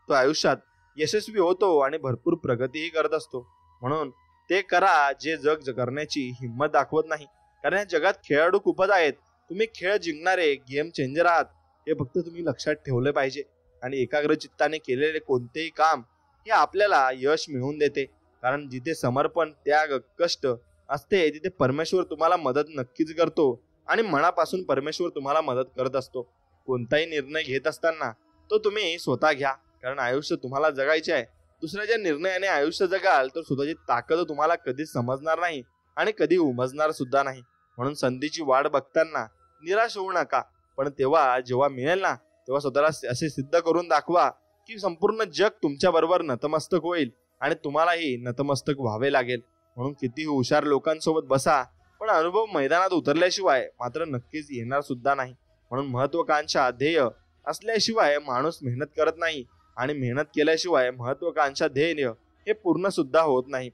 तो आयुष्यात यशस्वी होतो आणि भरपूर प्रगतीही करत असतो. म्हणून ते करा जे जग करण्याची हिंमत दाखवत नाही, कारण या जगात खेळाडू खूपच आहेत. तुम्ही खेळ जिंकणारे गेम चेंजर आहात, हे फक्त तुम्ही लक्षात ठेवले पाहिजे. आणि एकाग्र चित्ताने केलेले कोणतेही काम हे आपल्याला यश मिळवून देते, कारण जिथे समर्पण, त्याग, कष्ट असते तिथे परमेश्वर तुम्हाला मदत नक्कीच करतो आणि मनापासून परमेश्वर तुम्हाला मदत करत असतो. कोणताही निर्णय घेत असताना तो तुम्ही स्वतः घ्या, कारण आयुष्य तुम्हाला जगायचे आहे. दुसऱ्याच्या निर्णयाने आयुष्य जगाल तर स्वतःची ताकद तुम्हाला कधीच समजणार नाही आणि कधी उमजणार सुद्धा नाही. म्हणून संधीची वाट बघताना निराश होऊ नका, पण जेव्हा मिळेल ना, तेव्हा स्वतःला असे सिद्ध करून दाखवा की संपूर्ण जग तुमच्या बरोबर नतमस्तक होईल आणि तुम्हालाही नतमस्तक व्हावे लागेल. म्हणून कितीही हुशार लोकांसोबत बसा, पण अनुभव मैदानात उतरल्याशिवाय मात्र नक्कीच येणार सुद्धा नाही. म्हणून महत्वाकांक्षा, ध्येय असल्याशिवाय माणूस मेहनत करत नाही आणि मेहनत केल्याशिवाय महत्वाकांक्षा, ध्येय हे पूर्ण सुद्धा होत नाही.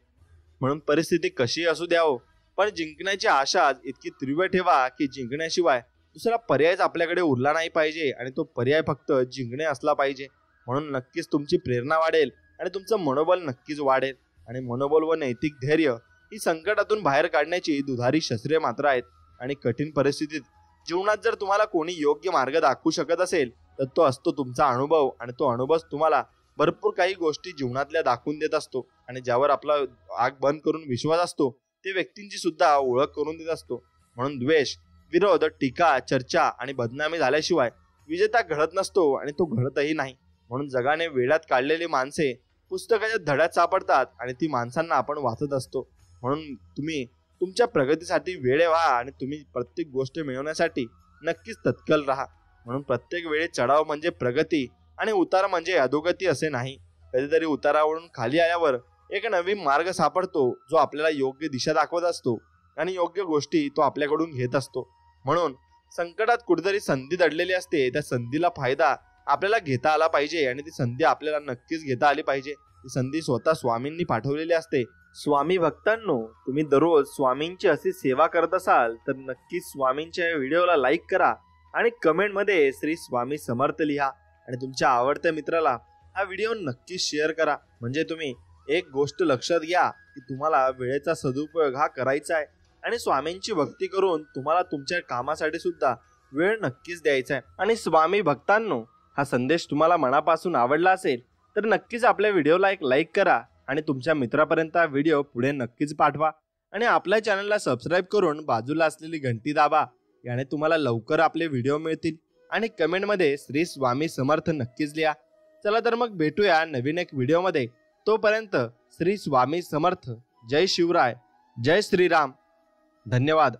म्हणून परिस्थिती कशी असू द्यावं, पण जिंकण्याची आशा इतकी तीव्र ठेवा की जिंकण्याशिवाय दुसरा पर्यायच आपल्याकडे उरला नाही पाहिजे आणि तो पर्याय फक्त जिंकणे असला पाहिजे. म्हणून नक्कीच तुमची प्रेरणा वाढेल आणि तुमचं मनोबल नक्कीच वाढेल. आणि मनोबल व नैतिक धैर्य ही संकटातून बाहेर काढण्याची दुधारी शस्त्रे मात्र आहेत. आणि कठीण परिस्थितीत जीवनात जर तुम्हाला कोणी योग्य मार्ग दाखवू शकत असेल तर तो असतो तुमचा अनुभव. आणि तो अनुभव तुम्हाला भरपूर काही गोष्टी जीवनातल्या दाखवून देत असतो आणि ज्यावर आपला आग बंद करून विश्वास असतो ते व्यक्तींची सुद्धा ओळख करून देत असतो. म्हणून द्वेष, विरोध, टीका, चर्चा आणि बदनामी झाल्याशिवाय विजेता घडत नसतो आणि तो घडतही नाही. म्हणून जगाने वेळात काढलेली माणसे पुस्तकाच्या धड्यात सापडतात आणि ती माणसांना आपण वाचत असतो. म्हणून तुम्ही तुमच्या प्रगतीसाठी वेळ व्हा आणि तुम्ही प्रत्येक गोष्ट मिळवण्यासाठी नक्कीच तत्पर राहा. म्हणून प्रत्येक वेळी चढाव म्हणजे प्रगती आणि उतार म्हणजे अधोगती असे नाही. कधीतरी उतारावरून खाली आल्यावर एक नवीन मार्ग सापडतो जो आपल्याला योग्य दिशा दाखवत असतो आणि योग्य गोष्टी तो आपल्याकडून घेत असतो. म्हणून संकटात कुठेतरी संधी दडलेली असते, त्या संधीला फायदा आपल्याला घेता आला पाहिजे आणि ती संधी आपल्याला नक्कीच घेता आली पाहिजे. ती संधी स्वतः स्वामींनी पाठवलेली असते. स्वामी भक्तांनो, तुम्ही दररोज स्वामींची अशी सेवा करत असाल तर नक्कीच स्वामींच्या व्हिडिओला लाईक करा आणि कमेंटमध्ये श्री स्वामी समर्थ लिहा आणि तुमच्या आवडत्या मित्राला हा व्हिडिओ नक्कीच शेअर करा. म्हणजे तुम्ही एक गोष्ट लक्षात घ्या की तुम्हाला वेळेचा सदुपयोग हा करायचा आहे आणि स्वामींची भक्ती करून तुम्हाला तुमच्या कामासाठी सुद्धा वेळ नक्कीच द्यायचा आहे. आणि स्वामी भक्तांनो, हा संदेश तुम्हाला मनापासून आवडला असेल तर नक्कीच आपल्या व्हिडिओला एक लाईक करा आणि तुमच्या मित्रापर्यंत हा व्हिडिओ पुढे नक्कीच पाठवा आणि आपल्या चॅनलला सबस्क्राईब करून बाजूला असलेली घंटी दाबा. याने तुम्हाला लवकर आपले व्हिडिओ मिळतील आणि कमेंटमध्ये श्री स्वामी समर्थ नक्कीच लिहा. चला तर मग भेटूया नवीन एक व्हिडिओमध्ये. तोपर्यंत श्री स्वामी समर्थ. जय शिवराय, जय श्रीराम. धन्यवाद.